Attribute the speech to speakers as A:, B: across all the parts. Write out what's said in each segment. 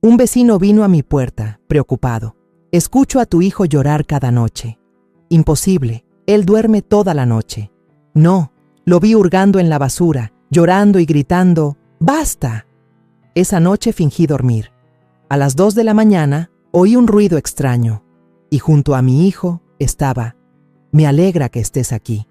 A: Un vecino vino a mi puerta, preocupado. Escucho a tu hijo llorar cada noche. Imposible, él duerme toda la noche. No, lo vi hurgando en la basura, llorando y gritando, ¡basta! Esa noche fingí dormir. A las 2 de la mañana oí un ruido extraño y junto a mi hijo estaba. Me alegra que estés aquí.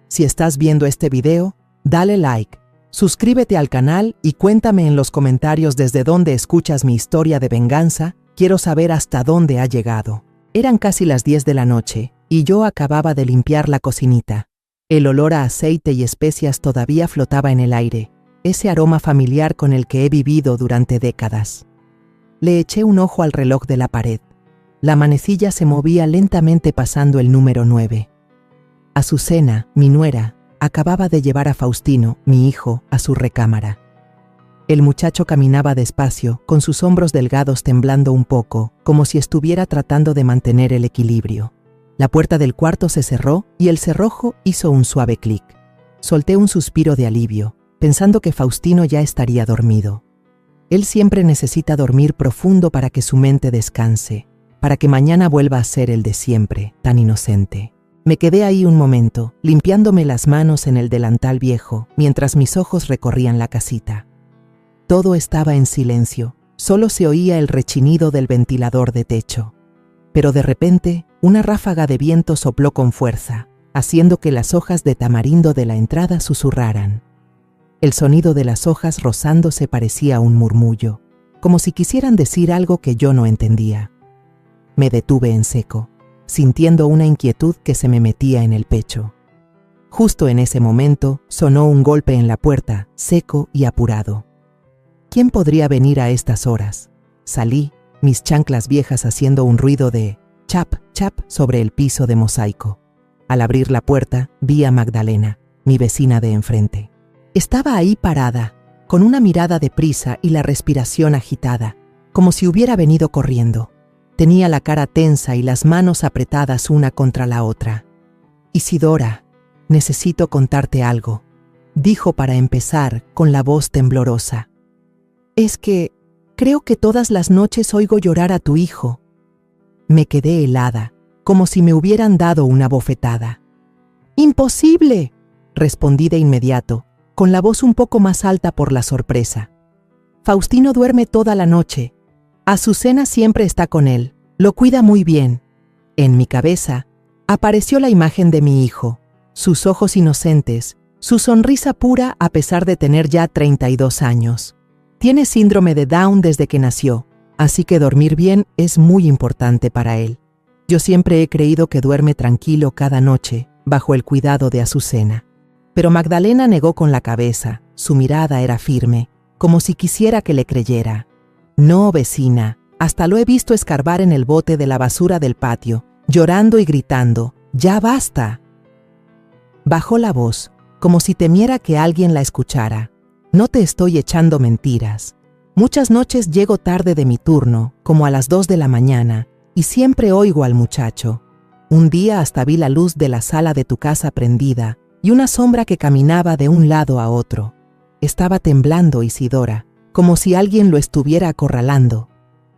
A: Si estás viendo este video, dale like, suscríbete al canal y cuéntame en los comentarios desde dónde escuchas mi historia de venganza. Quiero saber hasta dónde ha llegado. Eran casi las 10 de la noche y yo acababa de limpiar la cocinita. El olor a aceite y especias todavía flotaba en el aire, ese aroma familiar con el que he vivido durante décadas. Le eché un ojo al reloj de la pared. La manecilla se movía lentamente pasando el número 9. Azucena, mi nuera, acababa de llevar a Faustino, mi hijo, a su recámara. El muchacho caminaba despacio, con sus hombros delgados temblando un poco, como si estuviera tratando de mantener el equilibrio. La puerta del cuarto se cerró y el cerrojo hizo un suave clic. Solté un suspiro de alivio, pensando que Faustino ya estaría dormido. Él siempre necesita dormir profundo para que su mente descanse, para que mañana vuelva a ser el de siempre, tan inocente. Me quedé ahí un momento, limpiándome las manos en el delantal viejo, mientras mis ojos recorrían la casita. Todo estaba en silencio, solo se oía el rechinido del ventilador de techo. Pero de repente, una ráfaga de viento sopló con fuerza, haciendo que las hojas de tamarindo de la entrada susurraran. El sonido de las hojas rozándose parecía un murmullo, como si quisieran decir algo que yo no entendía. Me detuve en seco, sintiendo una inquietud que se me metía en el pecho. Justo en ese momento, sonó un golpe en la puerta, seco y apurado. ¿Quién podría venir a estas horas? Salí, mis chanclas viejas haciendo un ruido de chap, chap sobre el piso de mosaico. Al abrir la puerta, vi a Magdalena, mi vecina de enfrente. Estaba ahí parada, con una mirada de prisa y la respiración agitada, como si hubiera venido corriendo. Tenía la cara tensa y las manos apretadas una contra la otra. Isidora, necesito contarte algo, dijo para empezar con la voz temblorosa. Es que creo que todas las noches oigo llorar a tu hijo. Me quedé helada, como si me hubieran dado una bofetada. ¡Imposible!, respondí de inmediato, con la voz un poco más alta por la sorpresa. Faustino duerme toda la noche. Azucena siempre está con él, lo cuida muy bien. En mi cabeza apareció la imagen de mi hijo, sus ojos inocentes, su sonrisa pura a pesar de tener ya 32 años. Tiene síndrome de Down desde que nació, así que dormir bien es muy importante para él. Yo siempre he creído que duerme tranquilo cada noche, bajo el cuidado de Azucena. Pero Magdalena negó con la cabeza, su mirada era firme, como si quisiera que le creyera. No, vecina, hasta lo he visto escarbar en el bote de la basura del patio, llorando y gritando, ¡ya basta! Bajó la voz, como si temiera que alguien la escuchara. No te estoy echando mentiras. Muchas noches llego tarde de mi turno, como a las 2 de la mañana, y siempre oigo al muchacho. Un día hasta vi la luz de la sala de tu casa prendida y una sombra que caminaba de un lado a otro. Estaba temblando Isidora, como si alguien lo estuviera acorralando.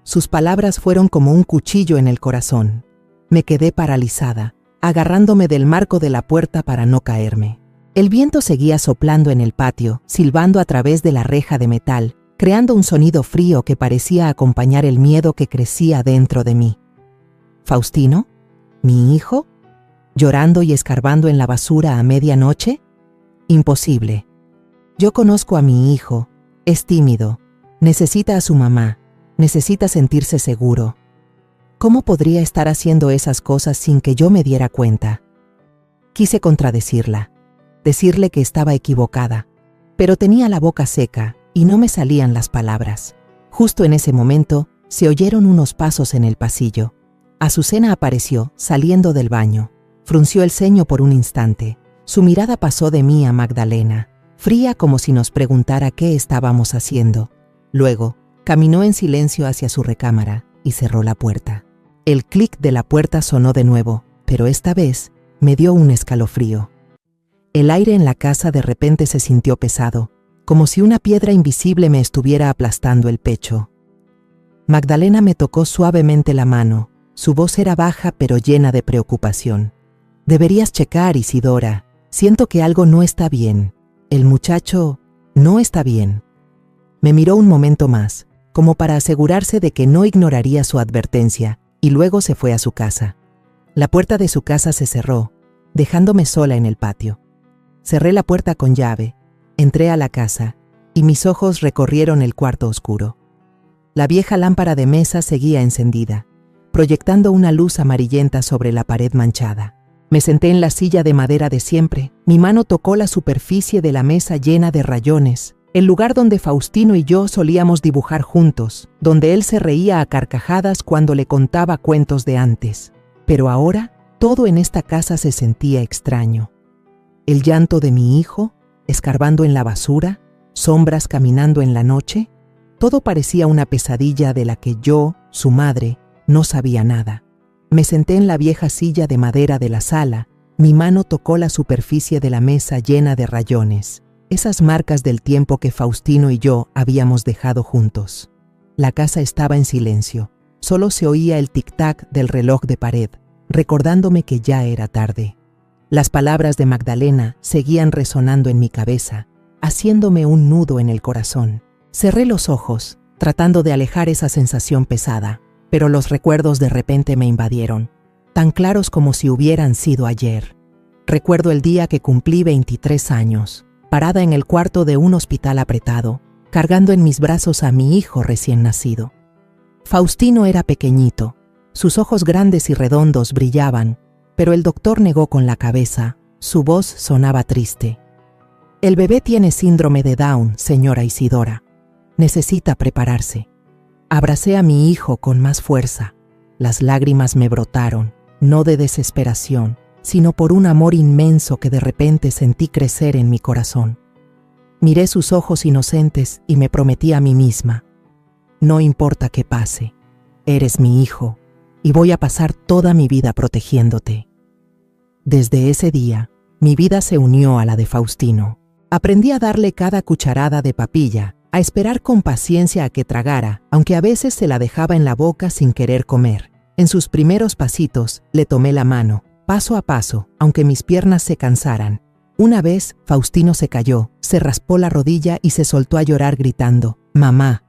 A: Sus palabras fueron como un cuchillo en el corazón. Me quedé paralizada, agarrándome del marco de la puerta para no caerme. El viento seguía soplando en el patio, silbando a través de la reja de metal, creando un sonido frío que parecía acompañar el miedo que crecía dentro de mí. ¿Faustino? ¿Mi hijo? ¿Llorando y escarbando en la basura a medianoche? Imposible. Yo conozco a mi hijo. Es tímido. Necesita a su mamá. Necesita sentirse seguro. ¿Cómo podría estar haciendo esas cosas sin que yo me diera cuenta? Quise contradecirla. Decirle que estaba equivocada, pero tenía la boca seca y no me salían las palabras. Justo en ese momento, se oyeron unos pasos en el pasillo. Azucena apareció, saliendo del baño. Frunció el ceño por un instante. Su mirada pasó de mí a Magdalena, fría como si nos preguntara qué estábamos haciendo. Luego, caminó en silencio hacia su recámara y cerró la puerta. El clic de la puerta sonó de nuevo, pero esta vez me dio un escalofrío. El aire en la casa de repente se sintió pesado, como si una piedra invisible me estuviera aplastando el pecho. Magdalena me tocó suavemente la mano. Su voz era baja pero llena de preocupación. Deberías checar, Isidora. Siento que algo no está bien. El muchacho no está bien. Me miró un momento más, como para asegurarse de que no ignoraría su advertencia, y luego se fue a su casa. La puerta de su casa se cerró, dejándome sola en el patio. Cerré la puerta con llave, entré a la casa, y mis ojos recorrieron el cuarto oscuro. La vieja lámpara de mesa seguía encendida, proyectando una luz amarillenta sobre la pared manchada. Me senté en la silla de madera de siempre, mi mano tocó la superficie de la mesa llena de rayones, el lugar donde Faustino y yo solíamos dibujar juntos, donde él se reía a carcajadas cuando le contaba cuentos de antes. Pero ahora, todo en esta casa se sentía extraño. El llanto de mi hijo, escarbando en la basura, sombras caminando en la noche, todo parecía una pesadilla de la que yo, su madre, no sabía nada. Me senté en la vieja silla de madera de la sala, mi mano tocó la superficie de la mesa llena de rayones, esas marcas del tiempo que Faustino y yo habíamos dejado juntos. La casa estaba en silencio, solo se oía el tic-tac del reloj de pared, recordándome que ya era tarde. Las palabras de Magdalena seguían resonando en mi cabeza, haciéndome un nudo en el corazón. Cerré los ojos, tratando de alejar esa sensación pesada, pero los recuerdos de repente me invadieron, tan claros como si hubieran sido ayer. Recuerdo el día que cumplí 23 años, parada en el cuarto de un hospital apretado, cargando en mis brazos a mi hijo recién nacido. Faustino era pequeñito, sus ojos grandes y redondos brillaban, pero el doctor negó con la cabeza, su voz sonaba triste. El bebé tiene síndrome de Down, señora Isidora. Necesita prepararse. Abracé a mi hijo con más fuerza. Las lágrimas me brotaron, no de desesperación, sino por un amor inmenso que de repente sentí crecer en mi corazón. Miré sus ojos inocentes y me prometí a mí misma: no importa qué pase, eres mi hijo y voy a pasar toda mi vida protegiéndote. Desde ese día, mi vida se unió a la de Faustino. Aprendí a darle cada cucharada de papilla, a esperar con paciencia a que tragara, aunque a veces se la dejaba en la boca sin querer comer. En sus primeros pasitos, le tomé la mano, paso a paso, aunque mis piernas se cansaran. Una vez, Faustino se cayó, se raspó la rodilla y se soltó a llorar gritando: «¡Mamá!».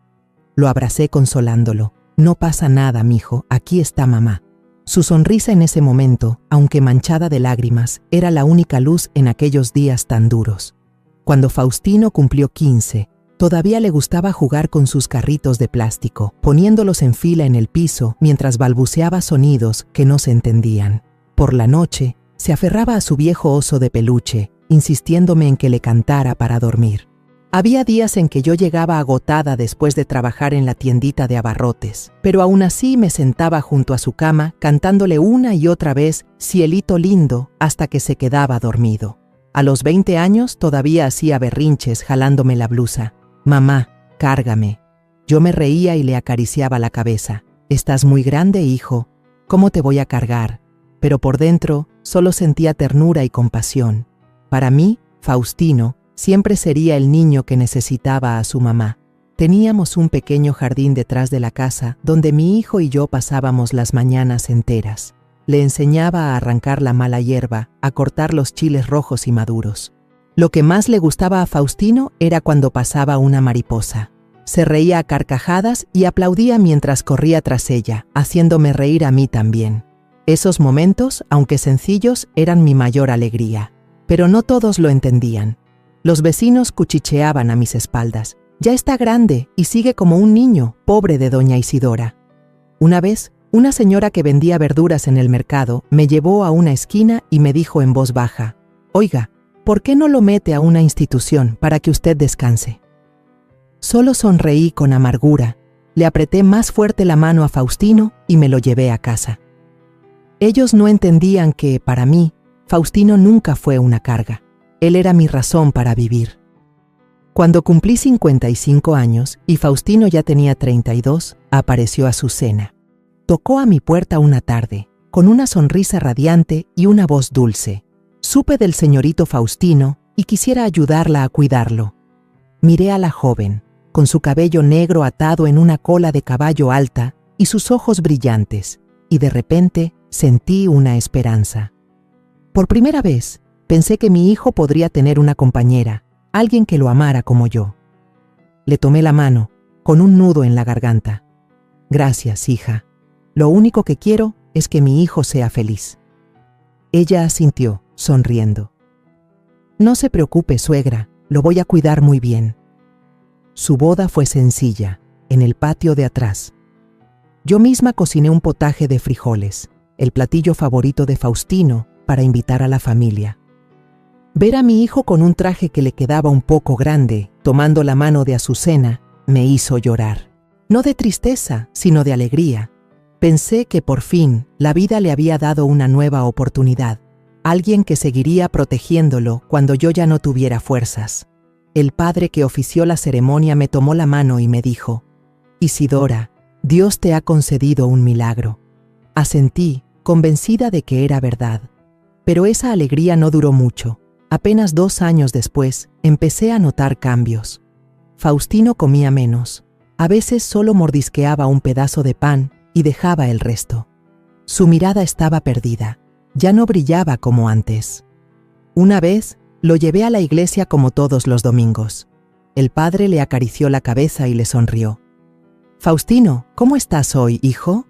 A: Lo abracé consolándolo. «No pasa nada, mijo, aquí está mamá». Su sonrisa en ese momento, aunque manchada de lágrimas, era la única luz en aquellos días tan duros. Cuando Faustino cumplió 15, todavía le gustaba jugar con sus carritos de plástico, poniéndolos en fila en el piso mientras balbuceaba sonidos que no se entendían. Por la noche, se aferraba a su viejo oso de peluche, insistiéndome en que le cantara para dormir. Había días en que yo llegaba agotada después de trabajar en la tiendita de abarrotes, pero aún así me sentaba junto a su cama cantándole una y otra vez «Cielito lindo» hasta que se quedaba dormido. A los 20 años todavía hacía berrinches jalándome la blusa. «Mamá, cárgame». Yo me reía y le acariciaba la cabeza. «Estás muy grande, hijo. ¿Cómo te voy a cargar?». Pero por dentro solo sentía ternura y compasión. Para mí, Faustino siempre sería el niño que necesitaba a su mamá. Teníamos un pequeño jardín detrás de la casa donde mi hijo y yo pasábamos las mañanas enteras. Le enseñaba a arrancar la mala hierba, a cortar los chiles rojos y maduros. Lo que más le gustaba a Faustino era cuando pasaba una mariposa. Se reía a carcajadas y aplaudía mientras corría tras ella, haciéndome reír a mí también. Esos momentos, aunque sencillos, eran mi mayor alegría. Pero no todos lo entendían. Los vecinos cuchicheaban a mis espaldas. «Ya está grande y sigue como un niño, pobre de doña Isidora». Una vez, una señora que vendía verduras en el mercado me llevó a una esquina y me dijo en voz baja: «Oiga, ¿por qué no lo mete a una institución para que usted descanse?». Solo sonreí con amargura, le apreté más fuerte la mano a Faustino y me lo llevé a casa. Ellos no entendían que, para mí, Faustino nunca fue una carga. Él era mi razón para vivir. Cuando cumplí 55 años y Faustino ya tenía 32, apareció Azucena. Tocó a mi puerta una tarde, con una sonrisa radiante y una voz dulce. Supe del señorito Faustino y quisiera ayudarla a cuidarlo. Miré a la joven, con su cabello negro atado en una cola de caballo alta y sus ojos brillantes, y de repente sentí una esperanza. Por primera vez, pensé que mi hijo podría tener una compañera, alguien que lo amara como yo. Le tomé la mano, con un nudo en la garganta. Gracias, hija. Lo único que quiero es que mi hijo sea feliz. Ella asintió, sonriendo. No se preocupe, suegra, lo voy a cuidar muy bien. Su boda fue sencilla, en el patio de atrás. Yo misma cociné un potaje de frijoles, el platillo favorito de Faustino, para invitar a la familia. Ver a mi hijo con un traje que le quedaba un poco grande, tomando la mano de Azucena, me hizo llorar. No de tristeza, sino de alegría. Pensé que por fin la vida le había dado una nueva oportunidad, alguien que seguiría protegiéndolo cuando yo ya no tuviera fuerzas. El padre que ofició la ceremonia me tomó la mano y me dijo: Isidora, Dios te ha concedido un milagro. Asentí, convencida de que era verdad. Pero esa alegría no duró mucho. Apenas 2 años después, empecé a notar cambios. Faustino comía menos. A veces solo mordisqueaba un pedazo de pan y dejaba el resto. Su mirada estaba perdida. Ya no brillaba como antes. Una vez, lo llevé a la iglesia como todos los domingos. El padre le acarició la cabeza y le sonrió. «Faustino, ¿cómo estás hoy, hijo?»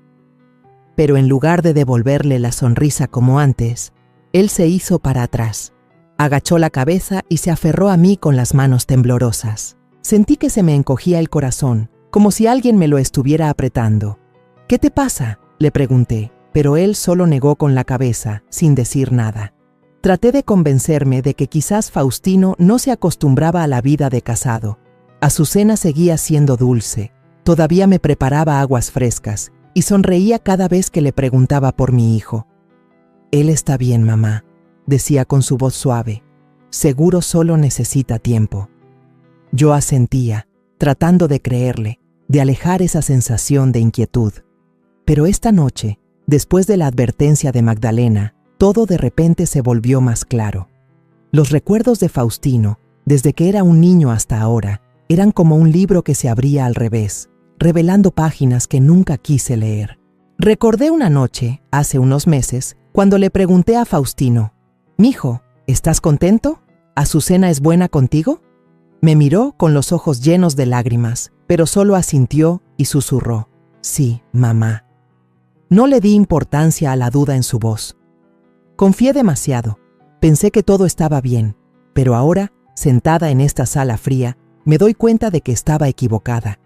A: Pero en lugar de devolverle la sonrisa como antes, él se hizo para atrás. Agachó la cabeza y se aferró a mí con las manos temblorosas. Sentí que se me encogía el corazón, como si alguien me lo estuviera apretando. «¿Qué te pasa?», le pregunté, pero él solo negó con la cabeza, sin decir nada. Traté de convencerme de que quizás Faustino no se acostumbraba a la vida de casado. Azucena seguía siendo dulce, todavía me preparaba aguas frescas y sonreía cada vez que le preguntaba por mi hijo. «Él está bien, mamá», decía con su voz suave. «Seguro solo necesita tiempo». Yo asentía, tratando de creerle, de alejar esa sensación de inquietud. Pero esta noche, después de la advertencia de Magdalena, todo de repente se volvió más claro. Los recuerdos de Faustino, desde que era un niño hasta ahora, eran como un libro que se abría al revés, revelando páginas que nunca quise leer. Recordé una noche, hace unos meses, cuando le pregunté a Faustino: «Mijo, ¿estás contento? ¿Azucena es buena contigo?» Me miró con los ojos llenos de lágrimas, pero solo asintió y susurró: «Sí, mamá». No le di importancia a la duda en su voz. Confié demasiado. Pensé que todo estaba bien, pero ahora, sentada en esta sala fría, me doy cuenta de que estaba equivocada.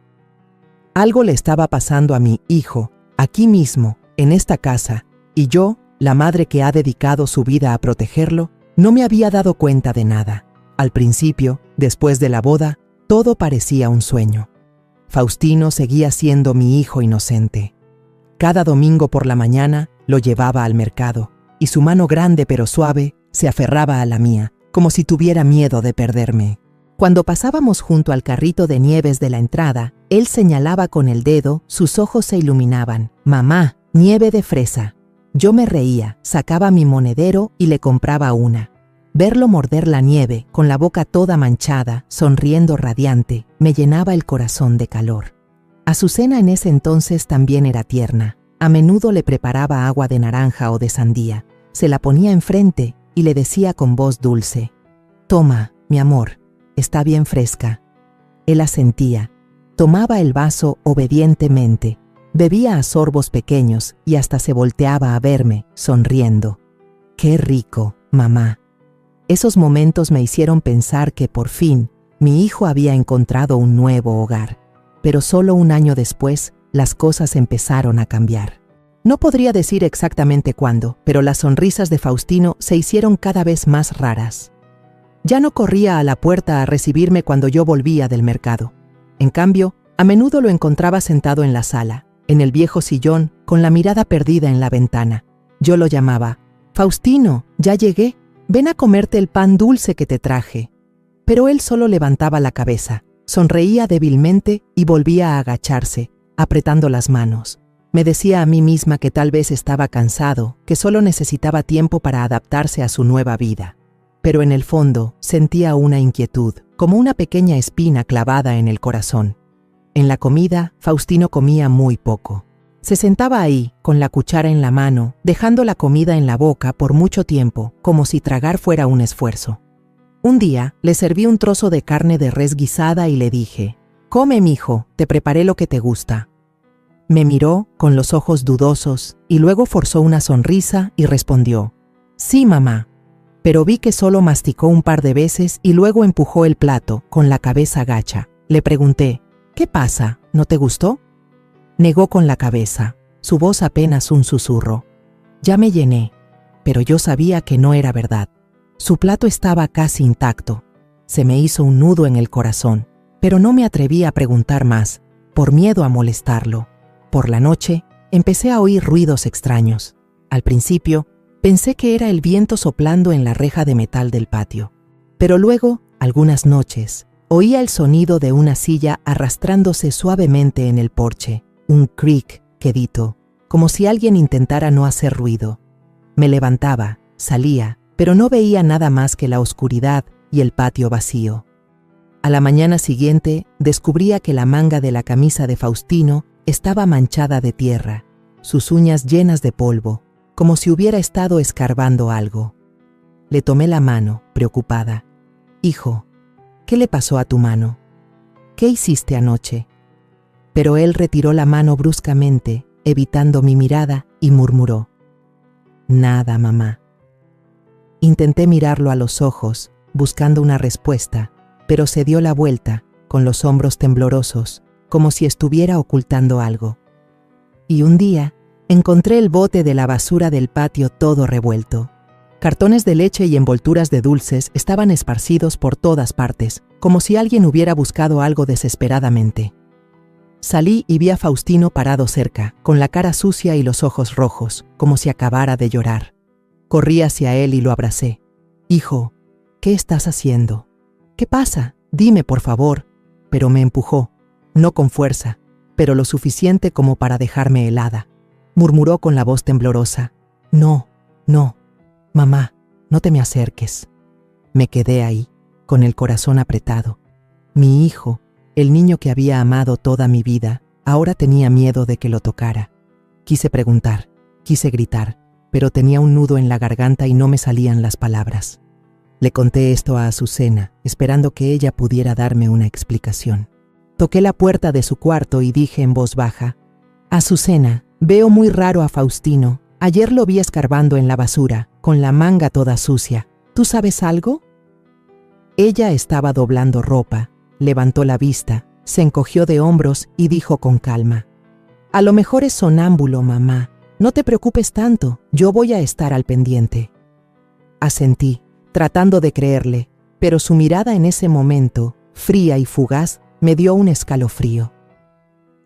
A: Algo le estaba pasando a mi hijo, aquí mismo, en esta casa, y yo, la madre que ha dedicado su vida a protegerlo, no me había dado cuenta de nada. Al principio, después de la boda, todo parecía un sueño. Faustino seguía siendo mi hijo inocente. Cada domingo por la mañana lo llevaba al mercado, y su mano grande pero suave se aferraba a la mía, como si tuviera miedo de perderme. Cuando pasábamos junto al carrito de nieves de la entrada, él señalaba con el dedo, sus ojos se iluminaban. «Mamá, nieve de fresa». Yo me reía, sacaba mi monedero y le compraba una. Verlo morder la nieve, con la boca toda manchada, sonriendo radiante, me llenaba el corazón de calor. Azucena en ese entonces también era tierna. A menudo le preparaba agua de naranja o de sandía. Se la ponía enfrente y le decía con voz dulce: «Toma, mi amor, está bien fresca». Él asentía, tomaba el vaso obedientemente, bebía a sorbos pequeños y hasta se volteaba a verme, sonriendo. «Qué rico, mamá». Esos momentos me hicieron pensar que por fin mi hijo había encontrado un nuevo hogar. Pero solo un año después, las cosas empezaron a cambiar. No podría decir exactamente cuándo, pero las sonrisas de Faustino se hicieron cada vez más raras. Ya no corría a la puerta a recibirme cuando yo volvía del mercado. En cambio, a menudo lo encontraba sentado en la sala, en el viejo sillón, con la mirada perdida en la ventana. Yo lo llamaba: «Faustino, ya llegué, ven a comerte el pan dulce que te traje». Pero él solo levantaba la cabeza, sonreía débilmente y volvía a agacharse, apretando las manos. Me decía a mí misma que tal vez estaba cansado, que solo necesitaba tiempo para adaptarse a su nueva vida. Pero en el fondo sentía una inquietud, como una pequeña espina clavada en el corazón. En la comida, Faustino comía muy poco. Se sentaba ahí, con la cuchara en la mano, dejando la comida en la boca por mucho tiempo, como si tragar fuera un esfuerzo. Un día, le serví un trozo de carne de res guisada y le dije: «Come, mijo, te preparé lo que te gusta». Me miró con los ojos dudosos y luego forzó una sonrisa y respondió: «Sí, mamá». Pero vi que solo masticó un par de veces y luego empujó el plato, con la cabeza gacha. Le pregunté: «¿Qué pasa? ¿No te gustó?». Negó con la cabeza, su voz apenas un susurro. Ya me llené, pero yo sabía que no era verdad. Su plato estaba casi intacto. Se me hizo un nudo en el corazón, pero no me atreví a preguntar más, por miedo a molestarlo. Por la noche, empecé a oír ruidos extraños. Al principio, pensé que era el viento soplando en la reja de metal del patio. Pero luego, algunas noches, oía el sonido de una silla arrastrándose suavemente en el porche, un creak quedito, como si alguien intentara no hacer ruido. Me levantaba, salía, pero no veía nada más que la oscuridad y el patio vacío. A la mañana siguiente, descubría que la manga de la camisa de Faustino estaba manchada de tierra, sus uñas llenas de polvo, como si hubiera estado escarbando algo. Le tomé la mano, preocupada. «Hijo, ¿qué le pasó a tu mano? ¿Qué hiciste anoche?». Pero él retiró la mano bruscamente, evitando mi mirada, y murmuró: «Nada, mamá». Intenté mirarlo a los ojos, buscando una respuesta, pero se dio la vuelta, con los hombros temblorosos, como si estuviera ocultando algo. Y un día, encontré el bote de la basura del patio todo revuelto. Cartones de leche y envolturas de dulces estaban esparcidos por todas partes, como si alguien hubiera buscado algo desesperadamente. Salí y vi a Faustino parado cerca, con la cara sucia y los ojos rojos, como si acabara de llorar. Corrí hacia él y lo abracé. «Hijo, ¿qué estás haciendo? ¿Qué pasa? Dime, por favor». Pero me empujó, no con fuerza, pero lo suficiente como para dejarme helada. Murmuró con la voz temblorosa: «No, no, mamá, no te me acerques». Me quedé ahí, con el corazón apretado. Mi hijo, el niño que había amado toda mi vida, ahora tenía miedo de que lo tocara. Quise preguntar, quise gritar, pero tenía un nudo en la garganta y no me salían las palabras. Le conté esto a Azucena, esperando que ella pudiera darme una explicación. Toqué la puerta de su cuarto y dije en voz baja: «Azucena, veo muy raro a Faustino. Ayer lo vi escarbando en la basura, con la manga toda sucia. ¿Tú sabes algo?». Ella estaba doblando ropa, levantó la vista, se encogió de hombros y dijo con calma: «A lo mejor es sonámbulo, mamá. No te preocupes tanto, yo voy a estar al pendiente». Asentí, tratando de creerle, pero su mirada en ese momento, fría y fugaz, me dio un escalofrío.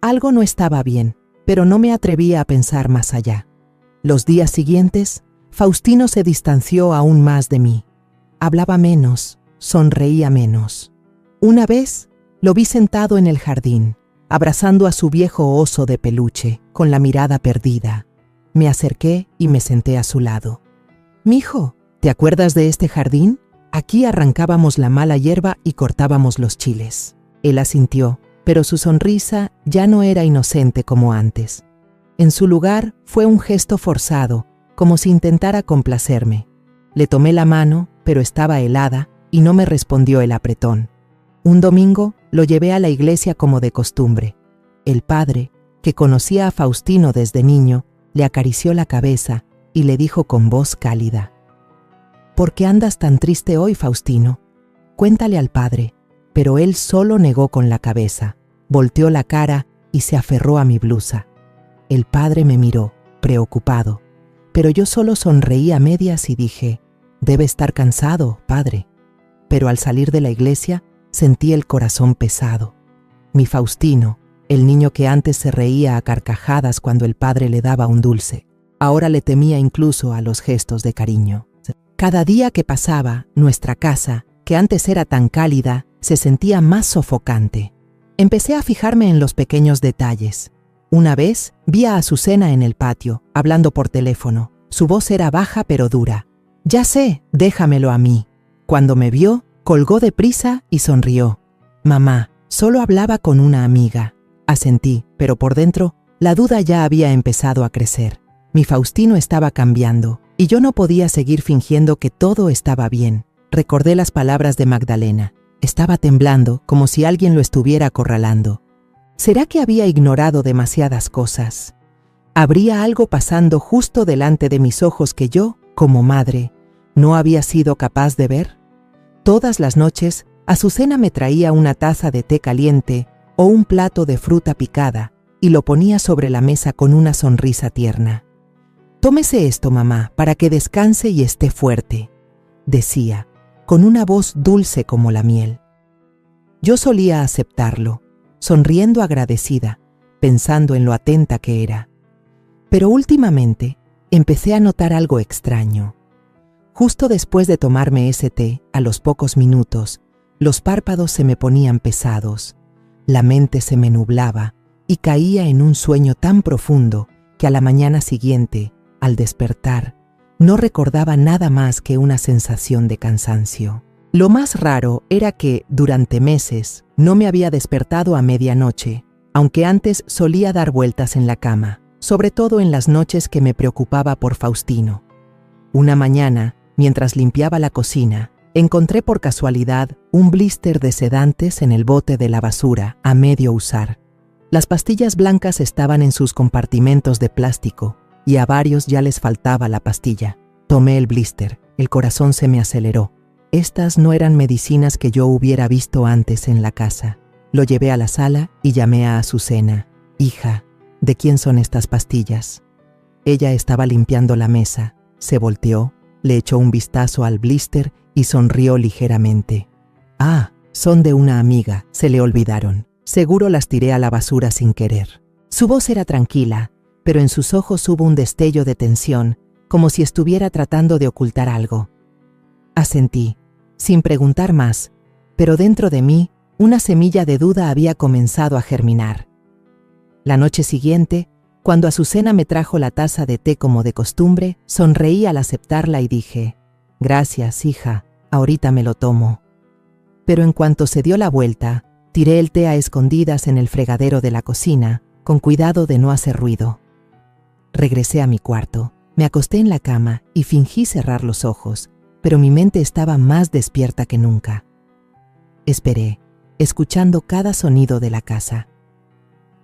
A: Algo no estaba bien, pero no me atrevía a pensar más allá. Los días siguientes, Faustino se distanció aún más de mí. Hablaba menos, sonreía menos. Una vez, lo vi sentado en el jardín, abrazando a su viejo oso de peluche, con la mirada perdida. Me acerqué y me senté a su lado. «Mijo, ¿te acuerdas de este jardín? Aquí arrancábamos la mala hierba y cortábamos los chiles». Él asintió, pero su sonrisa ya no era inocente como antes. En su lugar fue un gesto forzado, como si intentara complacerme. Le tomé la mano, pero estaba helada y no me respondió el apretón. Un domingo lo llevé a la iglesia como de costumbre. El padre, que conocía a Faustino desde niño, le acarició la cabeza y le dijo con voz cálida: «¿Por qué andas tan triste hoy, Faustino? Cuéntale al padre». Pero él solo negó con la cabeza, volteó la cara y se aferró a mi blusa. El padre me miró, preocupado, pero yo solo sonreí a medias y dije: «Debe estar cansado, padre». Pero al salir de la iglesia, sentí el corazón pesado. Mi Faustino, el niño que antes se reía a carcajadas cuando el padre le daba un dulce, ahora le temía incluso a los gestos de cariño. Cada día que pasaba, nuestra casa, que antes era tan cálida, se sentía más sofocante. Empecé a fijarme en los pequeños detalles. Una vez vi a Azucena en el patio, hablando por teléfono. Su voz era baja pero dura. «Ya sé, déjamelo a mí». Cuando me vio, Colgó deprisa y sonrió. Mamá, solo hablaba con una amiga. Asentí, pero por dentro, la duda ya había empezado a crecer. Mi Faustino estaba cambiando, y yo no podía seguir fingiendo que todo estaba bien. Recordé las palabras de Magdalena. Estaba temblando, como si alguien lo estuviera acorralando. ¿Será que había ignorado demasiadas cosas? ¿Habría algo pasando justo delante de mis ojos que yo, como madre, no había sido capaz de ver? Todas las noches, Azucena me traía una taza de té caliente o un plato de fruta picada y lo ponía sobre la mesa con una sonrisa tierna. «Tómese esto, mamá, para que descanse y esté fuerte», decía, con una voz dulce como la miel. Yo solía aceptarlo, sonriendo agradecida, pensando en lo atenta que era. Pero últimamente empecé a notar algo extraño. Justo después de tomarme ese té, a los pocos minutos, los párpados se me ponían pesados, la mente se me nublaba y caía en un sueño tan profundo que a la mañana siguiente, al despertar, no recordaba nada más que una sensación de cansancio. Lo más raro era que, durante meses, no me había despertado a medianoche, aunque antes solía dar vueltas en la cama, sobre todo en las noches que me preocupaba por Faustino. Una mañana, mientras limpiaba la cocina, encontré por casualidad un blister de sedantes en el bote de la basura, a medio usar. Las pastillas blancas estaban en sus compartimentos de plástico, y a varios ya les faltaba la pastilla. Tomé el blister, el corazón se me aceleró. Estas no eran medicinas que yo hubiera visto antes en la casa. Lo llevé a la sala y llamé a Azucena. «Hija, ¿de quién son estas pastillas?». Ella estaba limpiando la mesa, se volteó, le echó un vistazo al blister y sonrió ligeramente. «Ah, son de una amiga, se le olvidaron. Seguro las tiré a la basura sin querer». Su voz era tranquila, pero en sus ojos hubo un destello de tensión, como si estuviera tratando de ocultar algo. Asentí, sin preguntar más, pero dentro de mí, una semilla de duda había comenzado a germinar. La noche siguiente, cuando Azucena me trajo la taza de té como de costumbre, sonreí al aceptarla y dije: «Gracias, hija, ahorita me lo tomo». Pero en cuanto se dio la vuelta, tiré el té a escondidas en el fregadero de la cocina, con cuidado de no hacer ruido. Regresé a mi cuarto, me acosté en la cama y fingí cerrar los ojos, pero mi mente estaba más despierta que nunca. Esperé, escuchando cada sonido de la casa.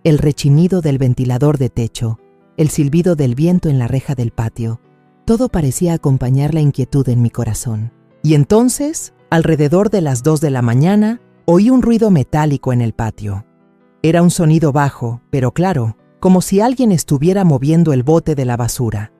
A: El rechinido del ventilador de techo, el silbido del viento en la reja del patio, todo parecía acompañar la inquietud en mi corazón. Y entonces, alrededor de las 2 de la mañana, oí un ruido metálico en el patio. Era un sonido bajo, pero claro, como si alguien estuviera moviendo el bote de la basura.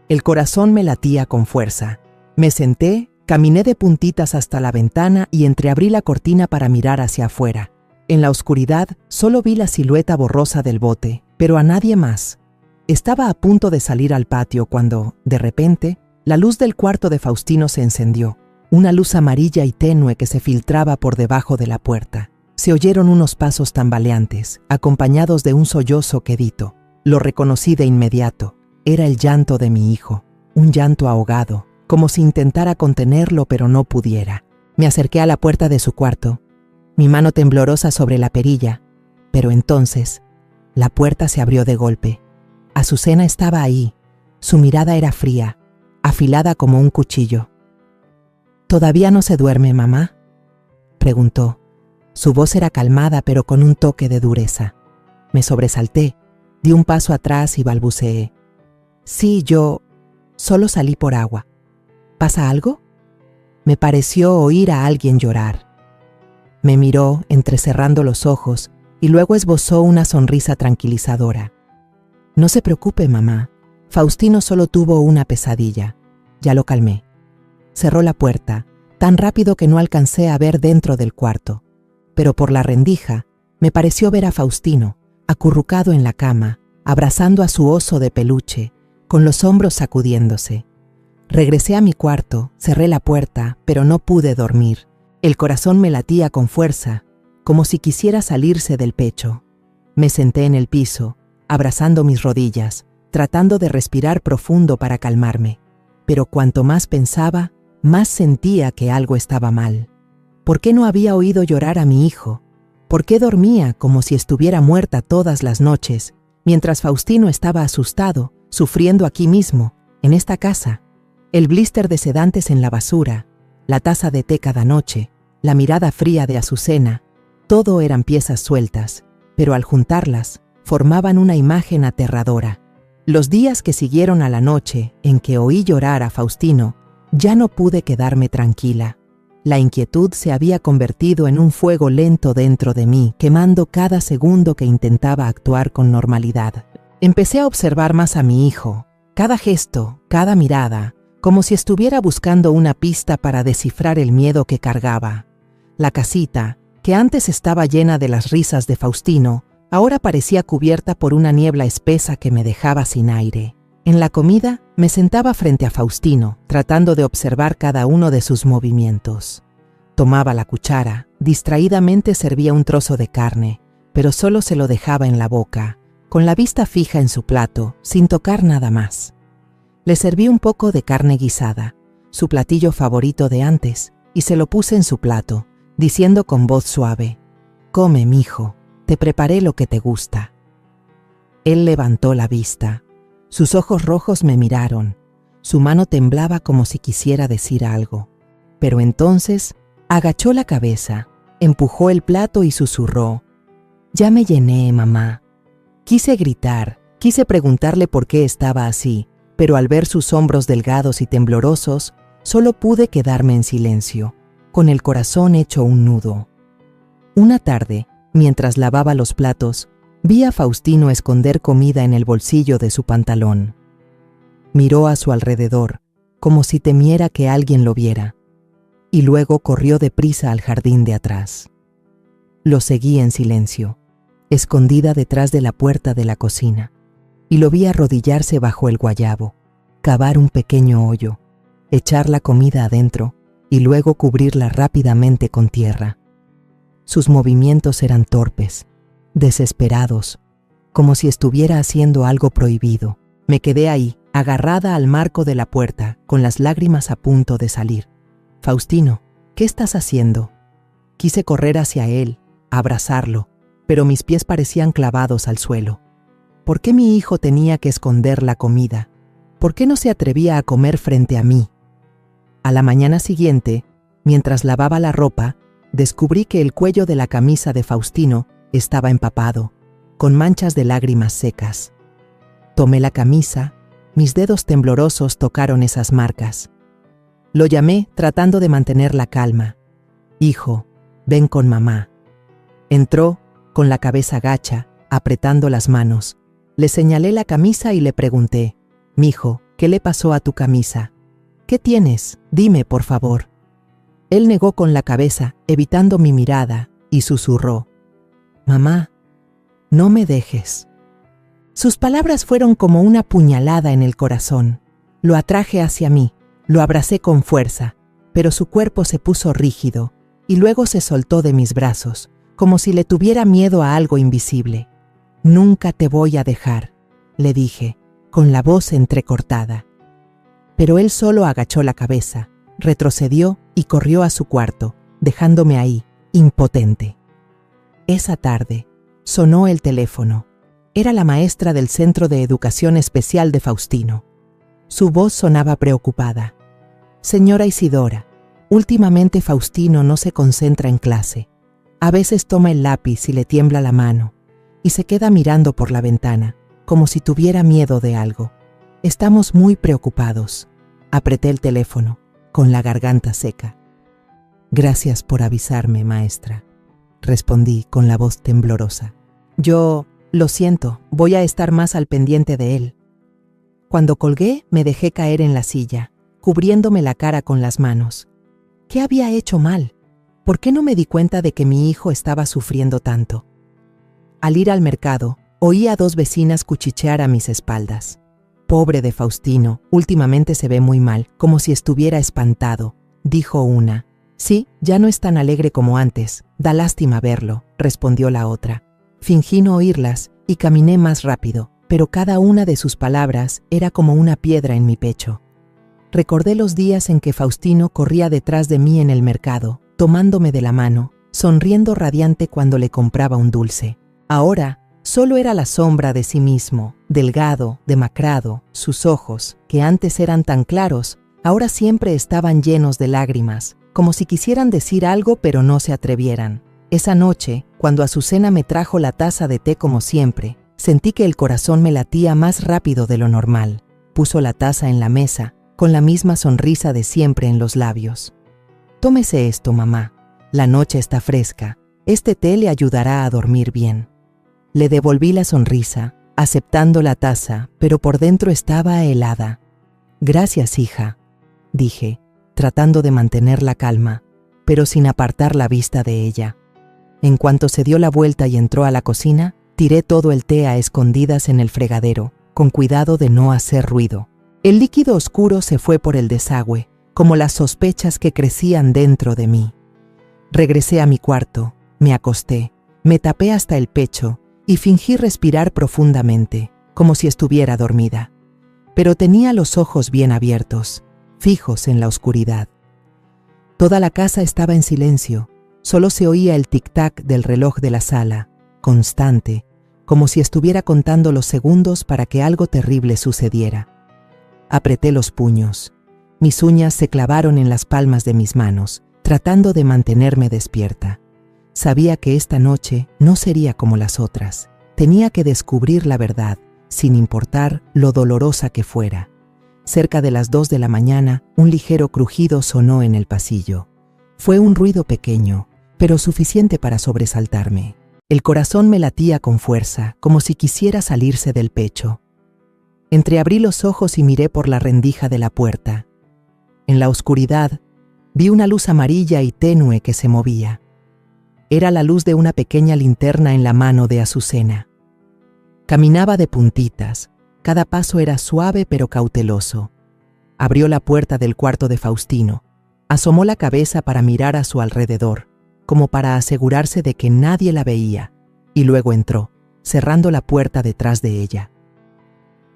A: El corazón me latía con fuerza. Me senté, caminé de puntitas hasta la ventana y entreabrí la cortina para mirar hacia afuera. En la oscuridad solo vi la silueta borrosa del bote, pero a nadie más. Estaba a punto de salir al patio cuando, de repente, la luz del cuarto de Faustino se encendió, una luz amarilla y tenue que se filtraba por debajo de la puerta. Se oyeron unos pasos tambaleantes, acompañados de un sollozo quedito. Lo reconocí de inmediato. Era el llanto de mi hijo, un llanto ahogado, como si intentara contenerlo pero no pudiera. Me acerqué a la puerta de su cuarto, mi mano temblorosa sobre la perilla, pero entonces la puerta se abrió de golpe. Azucena estaba ahí, su mirada era fría, afilada como un cuchillo. «¿Todavía no se duerme, mamá?», preguntó. Su voz era calmada pero con un toque de dureza. Me sobresalté, di un paso atrás y balbuceé: «Sí, yo solo salí por agua. ¿Pasa algo?». Me pareció oír a alguien llorar. Me miró entrecerrando los ojos y luego esbozó una sonrisa tranquilizadora. «No se preocupe, mamá. Faustino solo tuvo una pesadilla. Ya lo calmé». Cerró la puerta, tan rápido que no alcancé a ver dentro del cuarto, pero por la rendija me pareció ver a Faustino, acurrucado en la cama, abrazando a su oso de peluche, con los hombros sacudiéndose. Regresé a mi cuarto, cerré la puerta, pero no pude dormir. El corazón me latía con fuerza, como si quisiera salirse del pecho. Me senté en el piso, abrazando mis rodillas, tratando de respirar profundo para calmarme. Pero cuanto más pensaba, más sentía que algo estaba mal. ¿Por qué no había oído llorar a mi hijo? ¿Por qué dormía como si estuviera muerta todas las noches, mientras Faustino estaba asustado, sufriendo aquí mismo, en esta casa? El blister de sedantes en la basura, la taza de té cada noche, la mirada fría de Azucena, todo eran piezas sueltas, pero al juntarlas, formaban una imagen aterradora. Los días que siguieron a la noche en que oí llorar a Faustino, ya no pude quedarme tranquila. La inquietud se había convertido en un fuego lento dentro de mí, quemando cada segundo que intentaba actuar con normalidad. Empecé a observar más a mi hijo, cada gesto, cada mirada, como si estuviera buscando una pista para descifrar el miedo que cargaba. La casita, que antes estaba llena de las risas de Faustino, ahora parecía cubierta por una niebla espesa que me dejaba sin aire. En la comida, me sentaba frente a Faustino, tratando de observar cada uno de sus movimientos. Tomaba la cuchara, distraídamente servía un trozo de carne, pero solo se lo dejaba en la boca, con la vista fija en su plato, sin tocar nada más. Le serví un poco de carne guisada, su platillo favorito de antes, y se lo puse en su plato, diciendo con voz suave: «Come, mijo, te preparé lo que te gusta». Él levantó la vista. Sus ojos rojos me miraron. Su mano temblaba como si quisiera decir algo. Pero entonces agachó la cabeza, empujó el plato y susurró: «Ya me llené, mamá». Quise gritar, quise preguntarle por qué estaba así, pero al ver sus hombros delgados y temblorosos, solo pude quedarme en silencio, con el corazón hecho un nudo. Una tarde, mientras lavaba los platos, vi a Faustino esconder comida en el bolsillo de su pantalón. Miró a su alrededor, como si temiera que alguien lo viera, y luego corrió deprisa al jardín de atrás. Lo seguí en silencio, escondida detrás de la puerta de la cocina, y lo vi arrodillarse bajo el guayabo, cavar un pequeño hoyo, echar la comida adentro y luego cubrirla rápidamente con tierra. Sus movimientos eran torpes, desesperados, como si estuviera haciendo algo prohibido. Me quedé ahí, agarrada al marco de la puerta, con las lágrimas a punto de salir. «Faustino, ¿qué estás haciendo?». Quise correr hacia él, abrazarlo, pero mis pies parecían clavados al suelo. ¿Por qué mi hijo tenía que esconder la comida? ¿Por qué no se atrevía a comer frente a mí? A la mañana siguiente, mientras lavaba la ropa, descubrí que el cuello de la camisa de Faustino estaba empapado, con manchas de lágrimas secas. Tomé la camisa, mis dedos temblorosos tocaron esas marcas. Lo llamé tratando de mantener la calma. «Hijo, ven con mamá». Entró, con la cabeza gacha, apretando las manos. Le señalé la camisa y le pregunté: «Mijo, ¿qué le pasó a tu camisa? ¿Qué tienes? Dime, por favor». Él negó con la cabeza, evitando mi mirada, y susurró: «Mamá, no me dejes». Sus palabras fueron como una puñalada en el corazón. Lo atraje hacia mí, lo abracé con fuerza, pero su cuerpo se puso rígido, y luego se soltó de mis brazos, como si le tuviera miedo a algo invisible. «Nunca te voy a dejar», le dije, con la voz entrecortada. Pero él solo agachó la cabeza, retrocedió y corrió a su cuarto, dejándome ahí, impotente. Esa tarde, sonó el teléfono. Era la maestra del Centro de Educación Especial de Faustino. Su voz sonaba preocupada. «Señora Isidora, últimamente Faustino no se concentra en clase. A veces toma el lápiz y le tiembla la mano, y se queda mirando por la ventana, como si tuviera miedo de algo. Estamos muy preocupados». Apreté el teléfono, con la garganta seca. «Gracias por avisarme, maestra», respondí con la voz temblorosa. «Yo, lo siento, voy a estar más al pendiente de él». Cuando colgué, me dejé caer en la silla, cubriéndome la cara con las manos. ¿Qué había hecho mal? ¿Por qué no me di cuenta de que mi hijo estaba sufriendo tanto? Al ir al mercado, oí a 2 vecinas cuchichear a mis espaldas. «Pobre de Faustino, últimamente se ve muy mal, como si estuviera espantado», dijo una. «Sí, ya no es tan alegre como antes, da lástima verlo», respondió la otra. Fingí no oírlas y caminé más rápido, pero cada una de sus palabras era como una piedra en mi pecho. Recordé los días en que Faustino corría detrás de mí en el mercado, tomándome de la mano, sonriendo radiante cuando le compraba un dulce. Ahora, solo era la sombra de sí mismo, delgado, demacrado. Sus ojos, que antes eran tan claros, ahora siempre estaban llenos de lágrimas, como si quisieran decir algo pero no se atrevieran. Esa noche, cuando Azucena me trajo la taza de té como siempre, sentí que el corazón me latía más rápido de lo normal. Puso la taza en la mesa, con la misma sonrisa de siempre en los labios. «Tómese esto, mamá. La noche está fresca. Este té le ayudará a dormir bien». Le devolví la sonrisa, aceptando la taza, pero por dentro estaba helada. «Gracias, hija», dije, tratando de mantener la calma, pero sin apartar la vista de ella. En cuanto se dio la vuelta y entró a la cocina, tiré todo el té a escondidas en el fregadero, con cuidado de no hacer ruido. El líquido oscuro se fue por el desagüe, como las sospechas que crecían dentro de mí. Regresé a mi cuarto, me acosté, me tapé hasta el pecho y fingí respirar profundamente, como si estuviera dormida. Pero tenía los ojos bien abiertos, fijos en la oscuridad. Toda la casa estaba en silencio, solo se oía el tic-tac del reloj de la sala, constante, como si estuviera contando los segundos para que algo terrible sucediera. Apreté los puños. Mis uñas se clavaron en las palmas de mis manos, tratando de mantenerme despierta. Sabía que esta noche no sería como las otras. Tenía que descubrir la verdad, sin importar lo dolorosa que fuera. Cerca de las 2 de la mañana, un ligero crujido sonó en el pasillo. Fue un ruido pequeño, pero suficiente para sobresaltarme. El corazón me latía con fuerza, como si quisiera salirse del pecho. Entreabrí los ojos y miré por la rendija de la puerta. En la oscuridad, vi una luz amarilla y tenue que se movía. Era la luz de una pequeña linterna en la mano de Azucena. Caminaba de puntitas, cada paso era suave pero cauteloso. Abrió la puerta del cuarto de Faustino, asomó la cabeza para mirar a su alrededor, como para asegurarse de que nadie la veía, y luego entró, cerrando la puerta detrás de ella.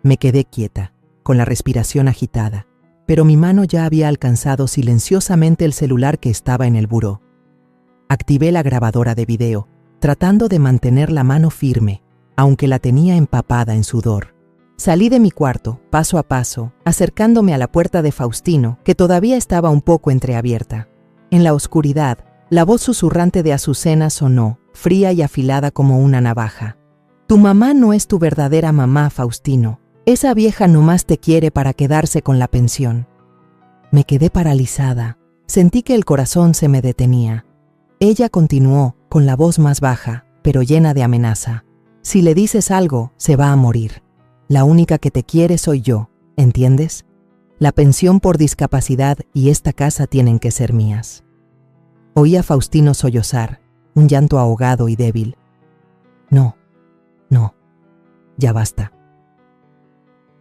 A: Me quedé quieta, con la respiración agitada, pero mi mano ya había alcanzado silenciosamente el celular que estaba en el buró. Activé la grabadora de video, tratando de mantener la mano firme, aunque la tenía empapada en sudor. Salí de mi cuarto, paso a paso, acercándome a la puerta de Faustino, que todavía estaba un poco entreabierta. En la oscuridad, la voz susurrante de Azucena sonó, fría y afilada como una navaja. «Tu mamá no es tu verdadera mamá, Faustino. Esa vieja nomás te quiere para quedarse con la pensión». Me quedé paralizada. Sentí que el corazón se me detenía. Ella continuó, con la voz más baja, pero llena de amenaza. «Si le dices algo, se va a morir. La única que te quiere soy yo, ¿entiendes? La pensión por discapacidad y esta casa tienen que ser mías». Oí a Faustino sollozar, un llanto ahogado y débil. «No, no, ya basta».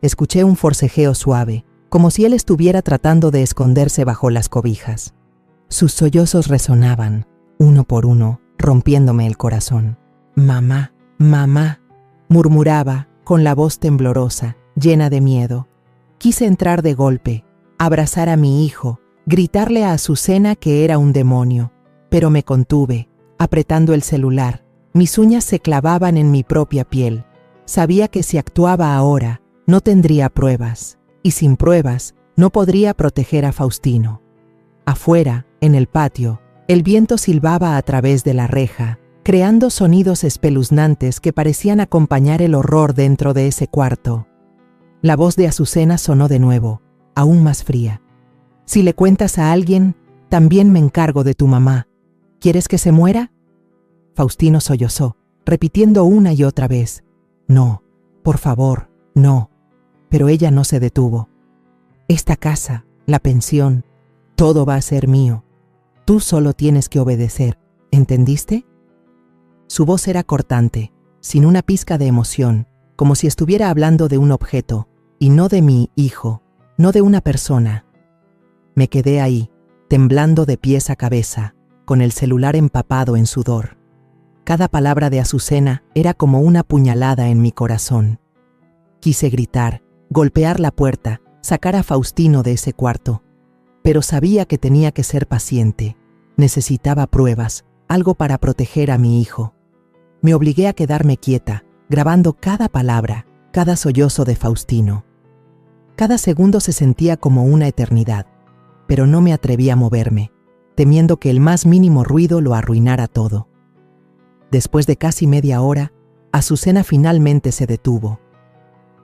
A: Escuché un forcejeo suave, como si él estuviera tratando de esconderse bajo las cobijas. Sus sollozos resonaban, uno por uno, rompiéndome el corazón. «Mamá, mamá», murmuraba, con la voz temblorosa, llena de miedo. Quise entrar de golpe, abrazar a mi hijo, gritarle a Azucena que era un demonio, pero me contuve, apretando el celular. Mis uñas se clavaban en mi propia piel. Sabía que si actuaba ahora, no tendría pruebas, y sin pruebas, no podría proteger a Faustino. Afuera, en el patio, el viento silbaba a través de la reja, creando sonidos espeluznantes que parecían acompañar el horror dentro de ese cuarto. La voz de Azucena sonó de nuevo, aún más fría. «Si le cuentas a alguien, también me encargo de tu mamá. ¿Quieres que se muera?». Faustino sollozó, repitiendo una y otra vez: «No, por favor, no». Pero ella no se detuvo. «Esta casa, la pensión, todo va a ser mío. Tú solo tienes que obedecer, ¿entendiste?». Su voz era cortante, sin una pizca de emoción, como si estuviera hablando de un objeto, y no de mi hijo, no de una persona. Me quedé ahí, temblando de pies a cabeza, con el celular empapado en sudor. Cada palabra de Azucena era como una puñalada en mi corazón. Quise gritar, golpear la puerta, sacar a Faustino de ese cuarto, pero sabía que tenía que ser paciente. Necesitaba pruebas, algo para proteger a mi hijo. Me obligué a quedarme quieta, grabando cada palabra, cada sollozo de Faustino. Cada segundo se sentía como una eternidad, pero no me atreví a moverme, temiendo que el más mínimo ruido lo arruinara todo. Después de casi media hora, Azucena finalmente se detuvo.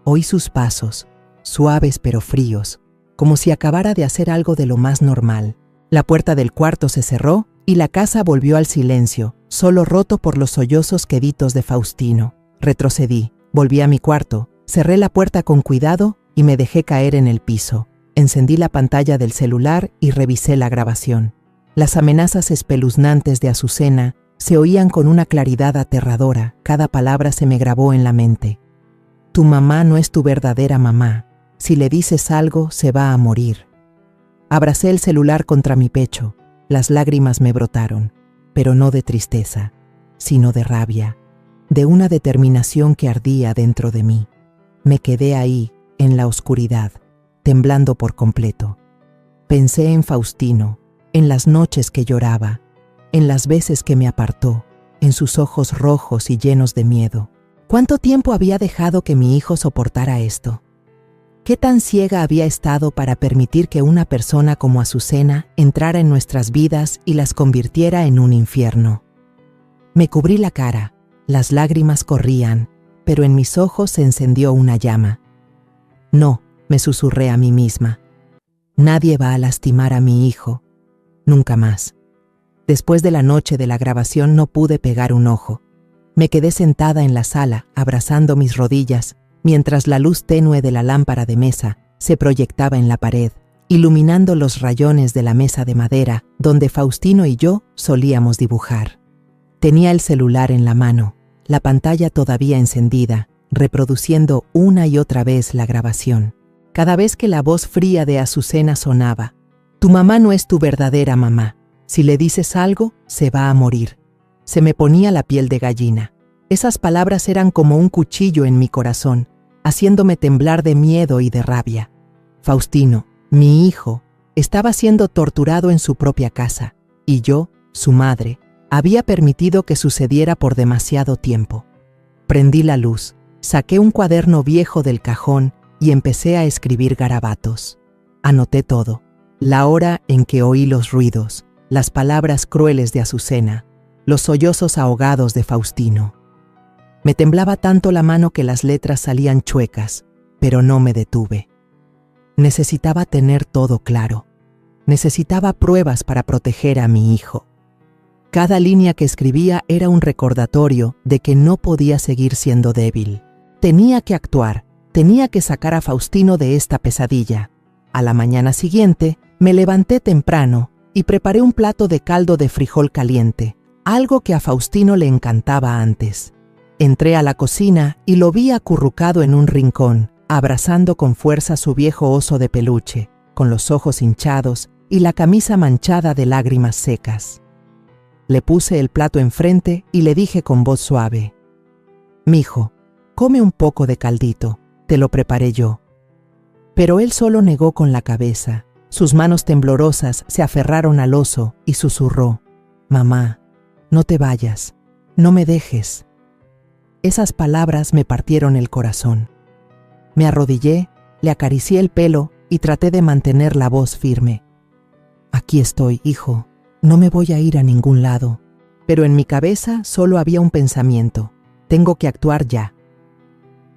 A: Oí sus pasos, suaves pero fríos, como si acabara de hacer algo de lo más normal. La puerta del cuarto se cerró y la casa volvió al silencio, solo roto por los sollozos queditos de Faustino. Retrocedí, volví a mi cuarto, cerré la puerta con cuidado y me dejé caer en el piso. Encendí la pantalla del celular y revisé la grabación. Las amenazas espeluznantes de Azucena se oían con una claridad aterradora. Cada palabra se me grabó en la mente. Tu mamá no es tu verdadera mamá. Si le dices algo, se va a morir. Abracé el celular contra mi pecho. Las lágrimas me brotaron, pero no de tristeza, sino de rabia, de una determinación que ardía dentro de mí. Me quedé ahí, en la oscuridad, temblando por completo. Pensé en Faustino, en las noches que lloraba, en las veces que me apartó, en sus ojos rojos y llenos de miedo. ¿Cuánto tiempo había dejado que mi hijo soportara esto? ¿Qué tan ciega había estado para permitir que una persona como Azucena entrara en nuestras vidas y las convirtiera en un infierno? Me cubrí la cara, las lágrimas corrían, pero en mis ojos se encendió una llama. No, me susurré a mí misma. Nadie va a lastimar a mi hijo. Nunca más. Después de la noche de la grabación no pude pegar un ojo. Me quedé sentada en la sala, abrazando mis rodillas, mientras la luz tenue de la lámpara de mesa se proyectaba en la pared, iluminando los rayones de la mesa de madera donde Faustino y yo solíamos dibujar. Tenía el celular en la mano, la pantalla todavía encendida, reproduciendo una y otra vez la grabación. Cada vez que la voz fría de Azucena sonaba, tu mamá no es tu verdadera mamá. Si le dices algo, se va a morir. Se me ponía la piel de gallina. Esas palabras eran como un cuchillo en mi corazón, haciéndome temblar de miedo y de rabia. Faustino, mi hijo, estaba siendo torturado en su propia casa, y yo, su madre, había permitido que sucediera por demasiado tiempo. Prendí la luz, saqué un cuaderno viejo del cajón y empecé a escribir garabatos. Anoté todo, la hora en que oí los ruidos, las palabras crueles de Azucena, los sollozos ahogados de Faustino. Me temblaba tanto la mano que las letras salían chuecas, pero no me detuve. Necesitaba tener todo claro. Necesitaba pruebas para proteger a mi hijo. Cada línea que escribía era un recordatorio de que no podía seguir siendo débil. Tenía que actuar, tenía que sacar a Faustino de esta pesadilla. A la mañana siguiente, me levanté temprano y preparé un plato de caldo de frijol caliente, algo que a Faustino le encantaba antes. Entré a la cocina y lo vi acurrucado en un rincón, abrazando con fuerza su viejo oso de peluche, con los ojos hinchados y la camisa manchada de lágrimas secas. Le puse el plato enfrente y le dije con voz suave: «Mijo, come un poco de caldito, te lo preparé yo». Pero él solo negó con la cabeza. Sus manos temblorosas se aferraron al oso y susurró: «Mamá, no te vayas, no me dejes». Esas palabras me partieron el corazón. Me arrodillé, le acaricié el pelo y traté de mantener la voz firme. «Aquí estoy, hijo, no me voy a ir a ningún lado». Pero en mi cabeza solo había un pensamiento: tengo que actuar ya.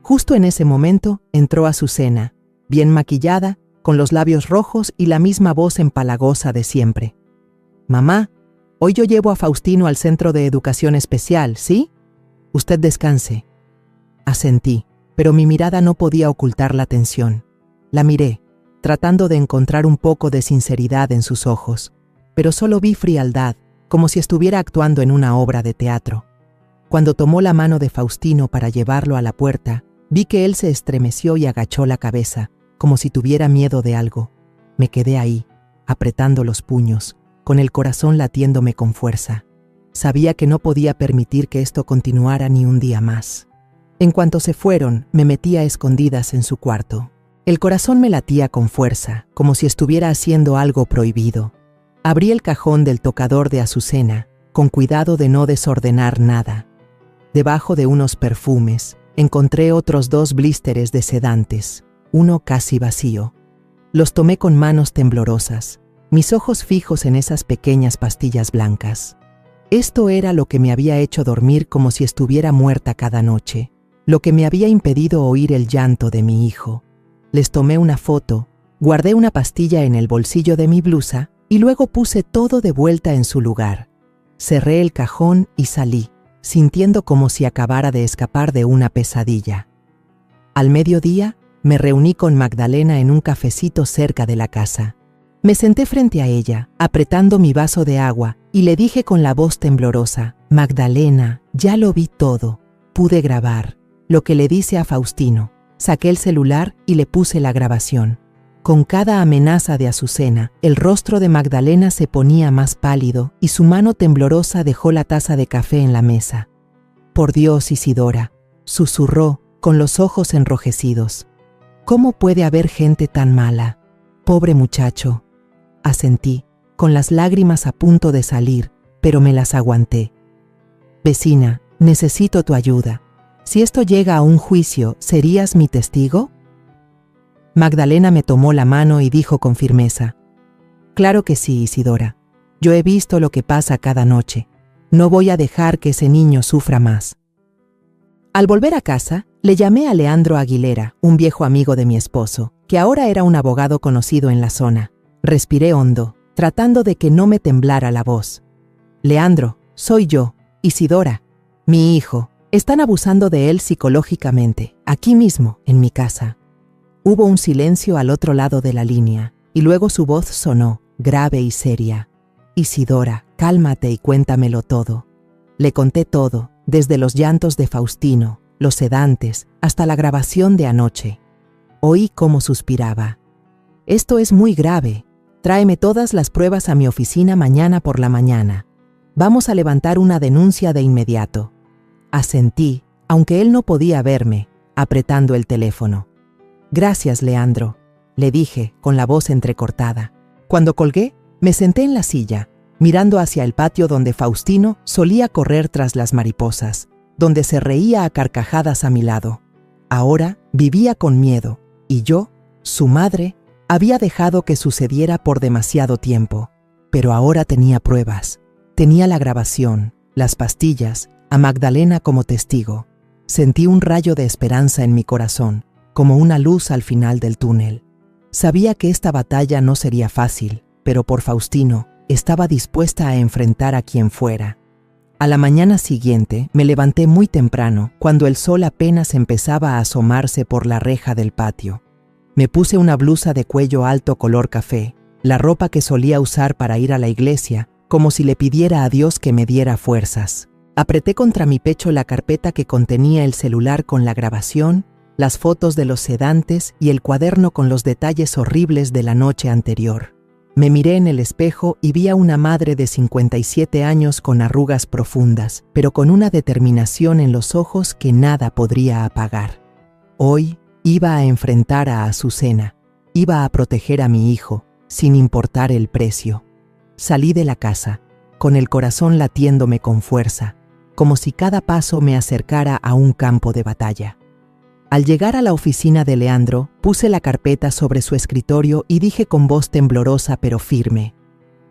A: Justo en ese momento entró Azucena, bien maquillada, con los labios rojos y la misma voz empalagosa de siempre. «Mamá, hoy yo llevo a Faustino al centro de educación especial, ¿sí? Usted descanse». Asentí, pero mi mirada no podía ocultar la tensión. La miré, tratando de encontrar un poco de sinceridad en sus ojos, pero solo vi frialdad, como si estuviera actuando en una obra de teatro. Cuando tomó la mano de Faustino para llevarlo a la puerta, vi que él se estremeció y agachó la cabeza, como si tuviera miedo de algo. Me quedé ahí, apretando los puños, con el corazón latiéndome con fuerza. Sabía que no podía permitir que esto continuara ni un día más. En cuanto se fueron, me metí a escondidas en su cuarto. El corazón me latía con fuerza, como si estuviera haciendo algo prohibido. Abrí el cajón del tocador de Azucena, con cuidado de no desordenar nada. Debajo de unos perfumes, encontré otros 2 blísteres de sedantes, uno casi vacío. Los tomé con manos temblorosas, mis ojos fijos en esas pequeñas pastillas blancas. Esto era lo que me había hecho dormir como si estuviera muerta cada noche, lo que me había impedido oír el llanto de mi hijo. Les tomé una foto, guardé una pastilla en el bolsillo de mi blusa y luego puse todo de vuelta en su lugar. Cerré el cajón y salí, sintiendo como si acabara de escapar de una pesadilla. Al mediodía, me reuní con Magdalena en un cafecito cerca de la casa. Me senté frente a ella, apretando mi vaso de agua, y le dije con la voz temblorosa: «Magdalena, ya lo vi todo. Pude grabar lo que le dice a Faustino». Saqué el celular y le puse la grabación. Con cada amenaza de Azucena, el rostro de Magdalena se ponía más pálido y su mano temblorosa dejó la taza de café en la mesa. «Por Dios, Isidora», susurró, con los ojos enrojecidos. «¿Cómo puede haber gente tan mala? Pobre muchacho». Asentí, con las lágrimas a punto de salir, pero me las aguanté. «Vecina, necesito tu ayuda. Si esto llega a un juicio, ¿serías mi testigo?». Magdalena me tomó la mano y dijo con firmeza: «Claro que sí, Isidora. Yo he visto lo que pasa cada noche. No voy a dejar que ese niño sufra más». Al volver a casa, le llamé a Leandro Aguilera, un viejo amigo de mi esposo, que ahora era un abogado conocido en la zona. Respiré hondo, tratando de que no me temblara la voz. «Leandro, soy yo, Isidora, mi hijo. Están abusando de él psicológicamente, aquí mismo, en mi casa». Hubo un silencio al otro lado de la línea, y luego su voz sonó, grave y seria. «Isidora, cálmate y cuéntamelo todo». Le conté todo, desde los llantos de Faustino, los sedantes, hasta la grabación de anoche. Oí cómo suspiraba. «Esto es muy grave. Tráeme todas las pruebas a mi oficina mañana por la mañana. Vamos a levantar una denuncia de inmediato». Asentí, aunque él no podía verme, apretando el teléfono. «Gracias, Leandro», le dije, con la voz entrecortada. Cuando colgué, me senté en la silla, mirando hacia el patio donde Faustino solía correr tras las mariposas, donde se reía a carcajadas a mi lado. Ahora vivía con miedo, y yo, su madre, había dejado que sucediera por demasiado tiempo. Pero ahora tenía pruebas. Tenía la grabación, las pastillas, a Magdalena como testigo. Sentí un rayo de esperanza en mi corazón, como una luz al final del túnel. Sabía que esta batalla no sería fácil, pero por Faustino estaba dispuesta a enfrentar a quien fuera. A la mañana siguiente me levanté muy temprano, cuando el sol apenas empezaba a asomarse por la reja del patio. Me puse una blusa de cuello alto color café, la ropa que solía usar para ir a la iglesia, como si le pidiera a Dios que me diera fuerzas. Apreté contra mi pecho la carpeta que contenía el celular con la grabación, las fotos de los sedantes y el cuaderno con los detalles horribles de la noche anterior. Me miré en el espejo y vi a una madre de 57 años con arrugas profundas, pero con una determinación en los ojos que nada podría apagar. Hoy iba a enfrentar a Azucena, iba a proteger a mi hijo, sin importar el precio. Salí de la casa, con el corazón latiéndome con fuerza, como si cada paso me acercara a un campo de batalla. Al llegar a la oficina de Leandro, puse la carpeta sobre su escritorio y dije con voz temblorosa pero firme: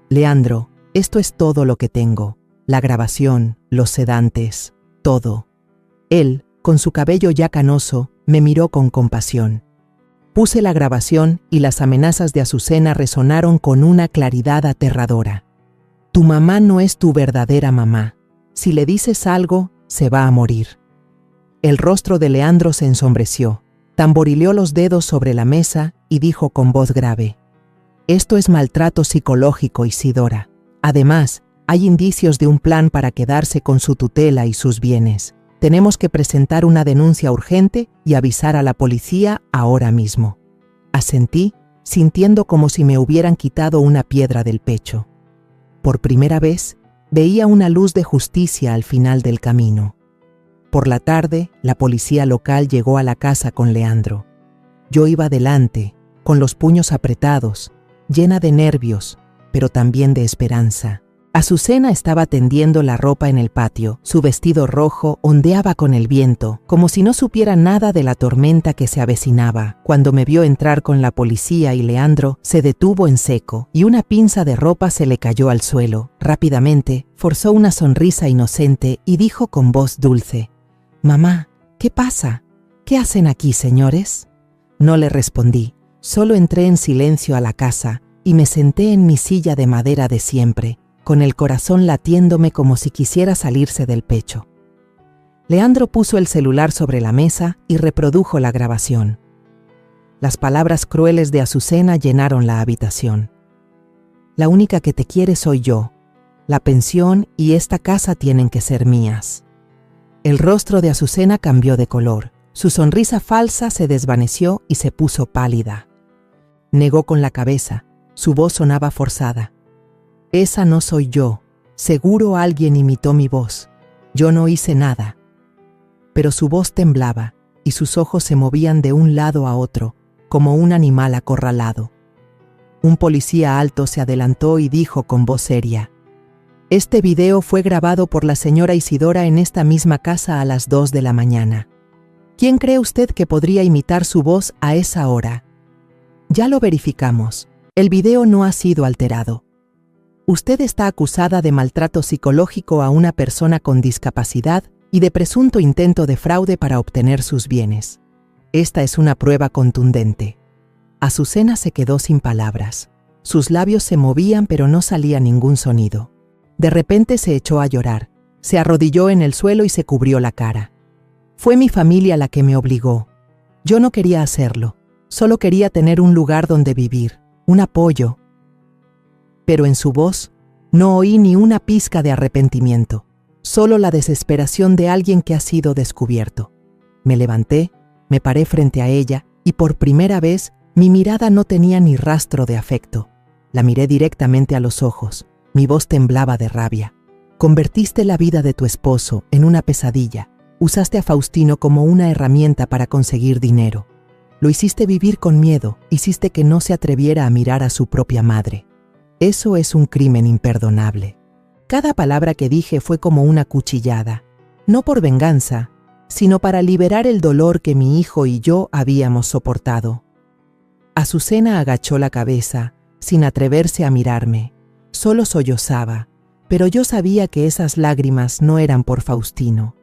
A: «Leandro, esto es todo lo que tengo. La grabación, los sedantes, todo». Él, con su cabello ya canoso, me miró con compasión. Puse la grabación y las amenazas de Azucena resonaron con una claridad aterradora. «Tu mamá no es tu verdadera mamá. Si le dices algo, se va a morir». El rostro de Leandro se ensombreció, tamborileó los dedos sobre la mesa y dijo con voz grave: «Esto es maltrato psicológico, Isidora. Además, hay indicios de un plan para quedarse con su tutela y sus bienes. Tenemos que presentar una denuncia urgente y avisar a la policía ahora mismo». Asentí, sintiendo como si me hubieran quitado una piedra del pecho. Por primera vez, veía una luz de justicia al final del camino. Por la tarde, la policía local llegó a la casa con Leandro. Yo iba delante, con los puños apretados, llena de nervios, pero también de esperanza. Azucena estaba tendiendo la ropa en el patio. Su vestido rojo ondeaba con el viento, como si no supiera nada de la tormenta que se avecinaba. Cuando me vio entrar con la policía y Leandro, se detuvo en seco y una pinza de ropa se le cayó al suelo. Rápidamente, forzó una sonrisa inocente y dijo con voz dulce: «Mamá, ¿qué pasa? ¿Qué hacen aquí, señores?». No le respondí, solo entré en silencio a la casa y me senté en mi silla de madera de siempre, con el corazón latiéndome como si quisiera salirse del pecho. Leandro puso el celular sobre la mesa y reprodujo la grabación. Las palabras crueles de Azucena llenaron la habitación. «La única que te quiere soy yo. La pensión y esta casa tienen que ser mías». El rostro de Azucena cambió de color. Su sonrisa falsa se desvaneció y se puso pálida. Negó con la cabeza. Su voz sonaba forzada. «Esa no soy yo. Seguro alguien imitó mi voz. Yo no hice nada». Pero su voz temblaba y sus ojos se movían de un lado a otro, como un animal acorralado. Un policía alto se adelantó y dijo con voz seria: «Este video fue grabado por la señora Isidora en esta misma casa a las 2 de la mañana. ¿Quién cree usted que podría imitar su voz a esa hora?». «Ya lo verificamos. El video no ha sido alterado. Usted está acusada de maltrato psicológico a una persona con discapacidad y de presunto intento de fraude para obtener sus bienes. Esta es una prueba contundente». Azucena se quedó sin palabras. Sus labios se movían pero no salía ningún sonido. De repente se echó a llorar. Se arrodilló en el suelo y se cubrió la cara. «Fue mi familia la que me obligó. Yo no quería hacerlo. Solo quería tener un lugar donde vivir, un apoyo». Pero en su voz no oí ni una pizca de arrepentimiento, solo la desesperación de alguien que ha sido descubierto. Me levanté, me paré frente a ella y por primera vez mi mirada no tenía ni rastro de afecto. La miré directamente a los ojos. Mi voz temblaba de rabia. «Convertiste la vida de tu esposo en una pesadilla. Usaste a Faustino como una herramienta para conseguir dinero. Lo hiciste vivir con miedo, hiciste que no se atreviera a mirar a su propia madre. Eso es un crimen imperdonable». Cada palabra que dije fue como una cuchillada, no por venganza, sino para liberar el dolor que mi hijo y yo habíamos soportado. Azucena agachó la cabeza, sin atreverse a mirarme. Solo sollozaba, pero yo sabía que esas lágrimas no eran por Faustino.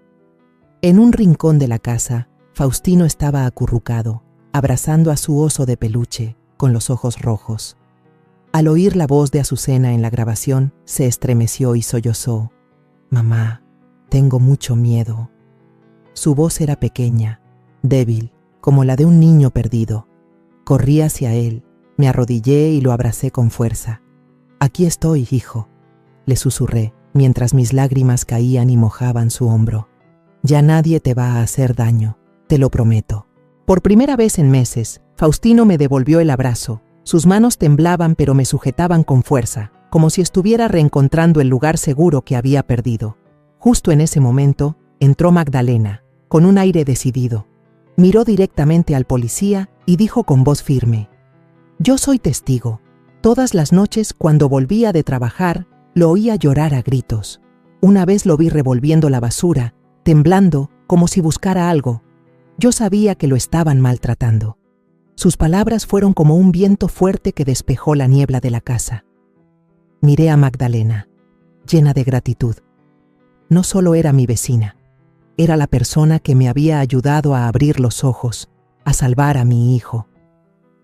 A: En un rincón de la casa, Faustino estaba acurrucado, abrazando a su oso de peluche, con los ojos rojos. Al oír la voz de Azucena en la grabación, se estremeció y sollozó: «Mamá, tengo mucho miedo». Su voz era pequeña, débil, como la de un niño perdido. Corrí hacia él, me arrodillé y lo abracé con fuerza. «Aquí estoy, hijo», le susurré, mientras mis lágrimas caían y mojaban su hombro. «Ya nadie te va a hacer daño, te lo prometo». Por primera vez en meses, Faustino me devolvió el abrazo. Sus manos temblaban pero me sujetaban con fuerza, como si estuviera reencontrando el lugar seguro que había perdido. Justo en ese momento, entró Magdalena, con un aire decidido. Miró directamente al policía y dijo con voz firme: «Yo soy testigo. Todas las noches, cuando volvía de trabajar, lo oía llorar a gritos. Una vez lo vi revolviendo la basura, temblando, como si buscara algo. Yo sabía que lo estaban maltratando». Sus palabras fueron como un viento fuerte que despejó la niebla de la casa. Miré a Magdalena, llena de gratitud. No solo era mi vecina, era la persona que me había ayudado a abrir los ojos, a salvar a mi hijo.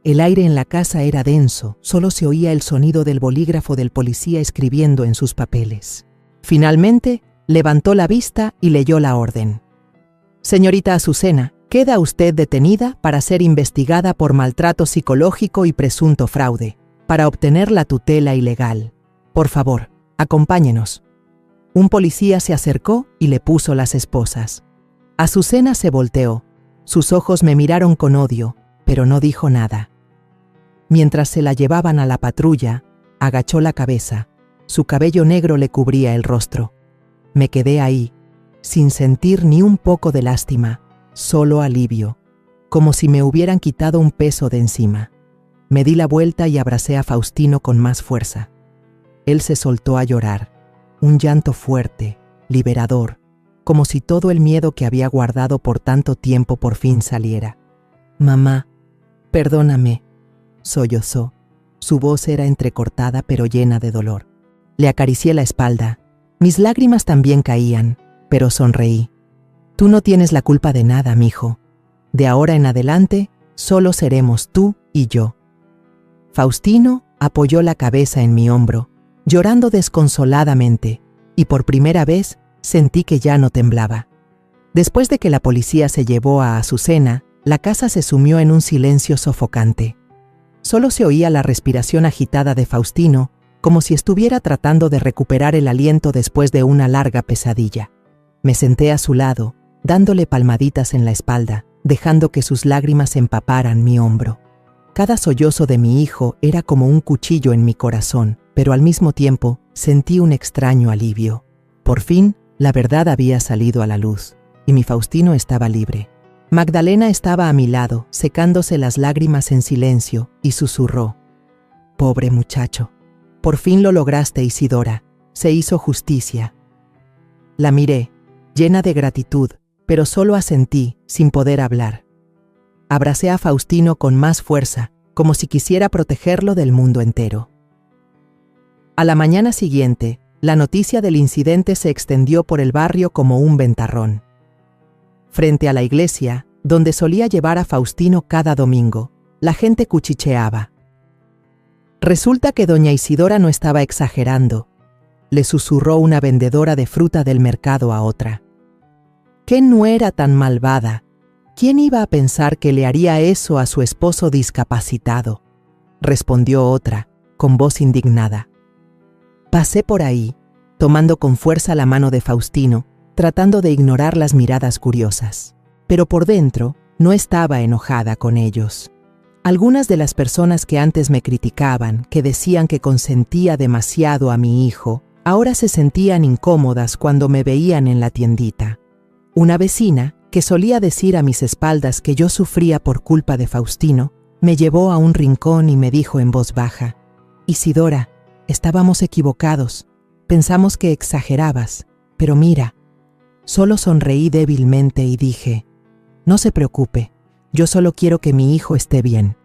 A: El aire en la casa era denso, solo se oía el sonido del bolígrafo del policía escribiendo en sus papeles. Finalmente, levantó la vista y leyó la orden. «Señorita Azucena, queda usted detenida para ser investigada por maltrato psicológico y presunto fraude, para obtener la tutela ilegal. Por favor, acompáñenos». Un policía se acercó y le puso las esposas. Azucena se volteó. Sus ojos me miraron con odio, pero no dijo nada. Mientras se la llevaban a la patrulla, agachó la cabeza. Su cabello negro le cubría el rostro. Me quedé ahí, sin sentir ni un poco de lástima, solo alivio, como si me hubieran quitado un peso de encima. Me di la vuelta y abracé a Faustino con más fuerza. Él se soltó a llorar, un llanto fuerte, liberador, como si todo el miedo que había guardado por tanto tiempo por fin saliera. «Mamá, perdóname», sollozó. Su voz era entrecortada pero llena de dolor. Le acaricié la espalda. Mis lágrimas también caían, pero sonreí. «Tú no tienes la culpa de nada, mijo. De ahora en adelante, solo seremos tú y yo». Faustino apoyó la cabeza en mi hombro, llorando desconsoladamente, y por primera vez sentí que ya no temblaba. Después de que la policía se llevó a Azucena, la casa se sumió en un silencio sofocante. Solo se oía la respiración agitada de Faustino, como si estuviera tratando de recuperar el aliento después de una larga pesadilla. Me senté a su lado, dándole palmaditas en la espalda, dejando que sus lágrimas empaparan mi hombro. Cada sollozo de mi hijo era como un cuchillo en mi corazón, pero al mismo tiempo sentí un extraño alivio. Por fin, la verdad había salido a la luz, y mi Faustino estaba libre. Magdalena estaba a mi lado, secándose las lágrimas en silencio, y susurró: «Pobre muchacho, por fin lo lograste, Isidora, se hizo justicia». La miré, llena de gratitud, pero solo asentí, sin poder hablar. Abracé a Faustino con más fuerza, como si quisiera protegerlo del mundo entero. A la mañana siguiente, la noticia del incidente se extendió por el barrio como un ventarrón. Frente a la iglesia, donde solía llevar a Faustino cada domingo, la gente cuchicheaba. Resulta que doña Isidora no estaba exagerando, le susurró una vendedora de fruta del mercado a otra. ¿Qué nuera tan malvada? ¿Quién iba a pensar que le haría eso a su esposo discapacitado?, respondió otra, con voz indignada. Pasé por ahí, tomando con fuerza la mano de Faustino, tratando de ignorar las miradas curiosas. Pero por dentro no estaba enojada con ellos. Algunas de las personas que antes me criticaban, que decían que consentía demasiado a mi hijo, ahora se sentían incómodas cuando me veían en la tiendita. Una vecina, que solía decir a mis espaldas que yo sufría por culpa de Faustino, me llevó a un rincón y me dijo en voz baja: «Isidora, estábamos equivocados, pensamos que exagerabas, pero mira». Solo sonreí débilmente y dije: «No se preocupe, yo solo quiero que mi hijo esté bien».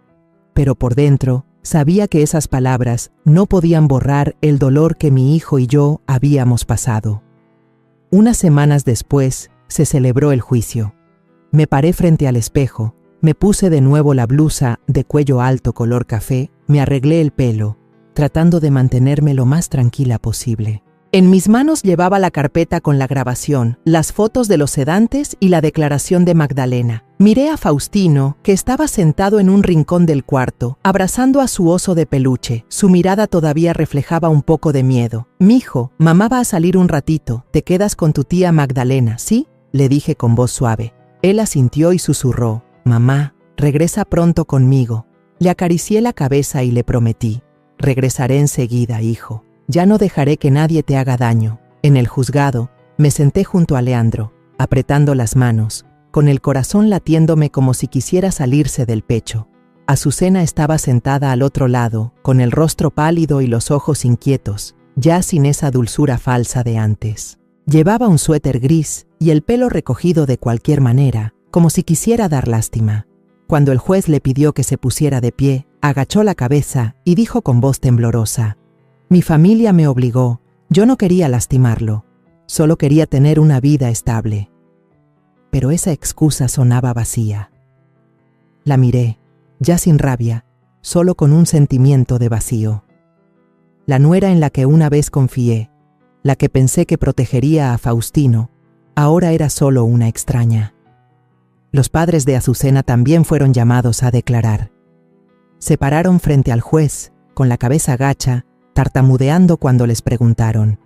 A: Pero por dentro sabía que esas palabras no podían borrar el dolor que mi hijo y yo habíamos pasado. Unas semanas después se celebró el juicio. Me paré frente al espejo, me puse de nuevo la blusa de cuello alto color café, me arreglé el pelo, tratando de mantenerme lo más tranquila posible. En mis manos llevaba la carpeta con la grabación, las fotos de los sedantes y la declaración de Magdalena. Miré a Faustino, que estaba sentado en un rincón del cuarto, abrazando a su oso de peluche. Su mirada todavía reflejaba un poco de miedo. «Mijo, mamá va a salir un ratito. Te quedas con tu tía Magdalena, ¿sí?», le dije con voz suave. Él asintió y susurró: «Mamá, regresa pronto conmigo». Le acaricié la cabeza y le prometí: «Regresaré enseguida, hijo. Ya no dejaré que nadie te haga daño». En el juzgado, me senté junto a Leandro, apretando las manos, con el corazón latiéndome como si quisiera salirse del pecho. Azucena estaba sentada al otro lado, con el rostro pálido y los ojos inquietos, ya sin esa dulzura falsa de antes. Llevaba un suéter gris y el pelo recogido de cualquier manera, como si quisiera dar lástima. Cuando el juez le pidió que se pusiera de pie, agachó la cabeza y dijo con voz temblorosa: «Mi familia me obligó, yo no quería lastimarlo, solo quería tener una vida estable». Pero esa excusa sonaba vacía. La miré, ya sin rabia, solo con un sentimiento de vacío. La nuera en la que una vez confié, la que pensé que protegería a Faustino, ahora era solo una extraña. Los padres de Azucena también fueron llamados a declarar. Se pararon frente al juez, con la cabeza gacha, tartamudeando cuando les preguntaron: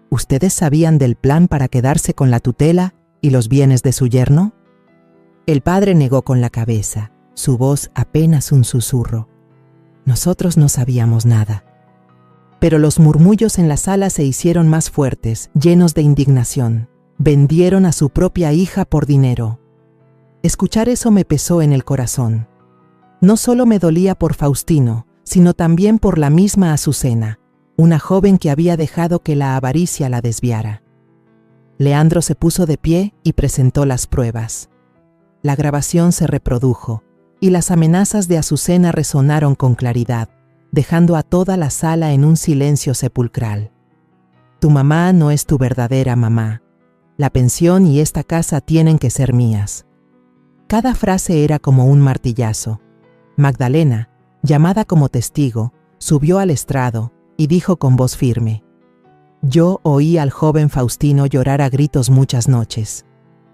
A: «¿Ustedes sabían del plan para quedarse con la tutela y los bienes de su yerno?». El padre negó con la cabeza, su voz apenas un susurro: «Nosotros no sabíamos nada». Pero los murmullos en la sala se hicieron más fuertes, llenos de indignación. Vendieron a su propia hija por dinero. Escuchar eso me pesó en el corazón. No solo me dolía por Faustino, sino también por la misma Azucena. una joven que había dejado que la avaricia la desviara. Leandro se puso de pie y presentó las pruebas. La grabación se reprodujo y las amenazas de Azucena resonaron con claridad, dejando a toda la sala en un silencio sepulcral. Tu mamá no es tu verdadera mamá. La pensión y esta casa tienen que ser mías. Cada frase era como un martillazo. Magdalena, llamada como testigo, subió al estrado y dijo con voz firme: yo oí al joven Faustino llorar a gritos muchas noches.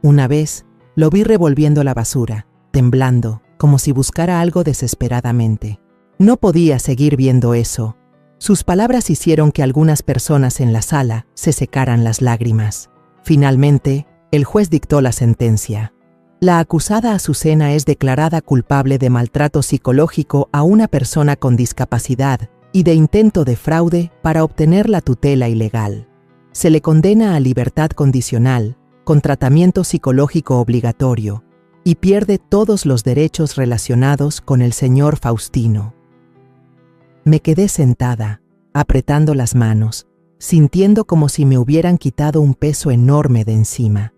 A: Una vez lo vi revolviendo la basura, temblando, como si buscara algo desesperadamente. No podía seguir viendo eso. Sus palabras hicieron que algunas personas en la sala se secaran las lágrimas. Finalmente, el juez dictó la sentencia. La acusada Azucena es declarada culpable de maltrato psicológico a una persona con discapacidad y de intento de fraude para obtener la tutela ilegal. Se le condena a libertad condicional, con tratamiento psicológico obligatorio, y pierde todos los derechos relacionados con el señor Faustino. Me quedé sentada, apretando las manos, sintiendo como si me hubieran quitado un peso enorme de encima.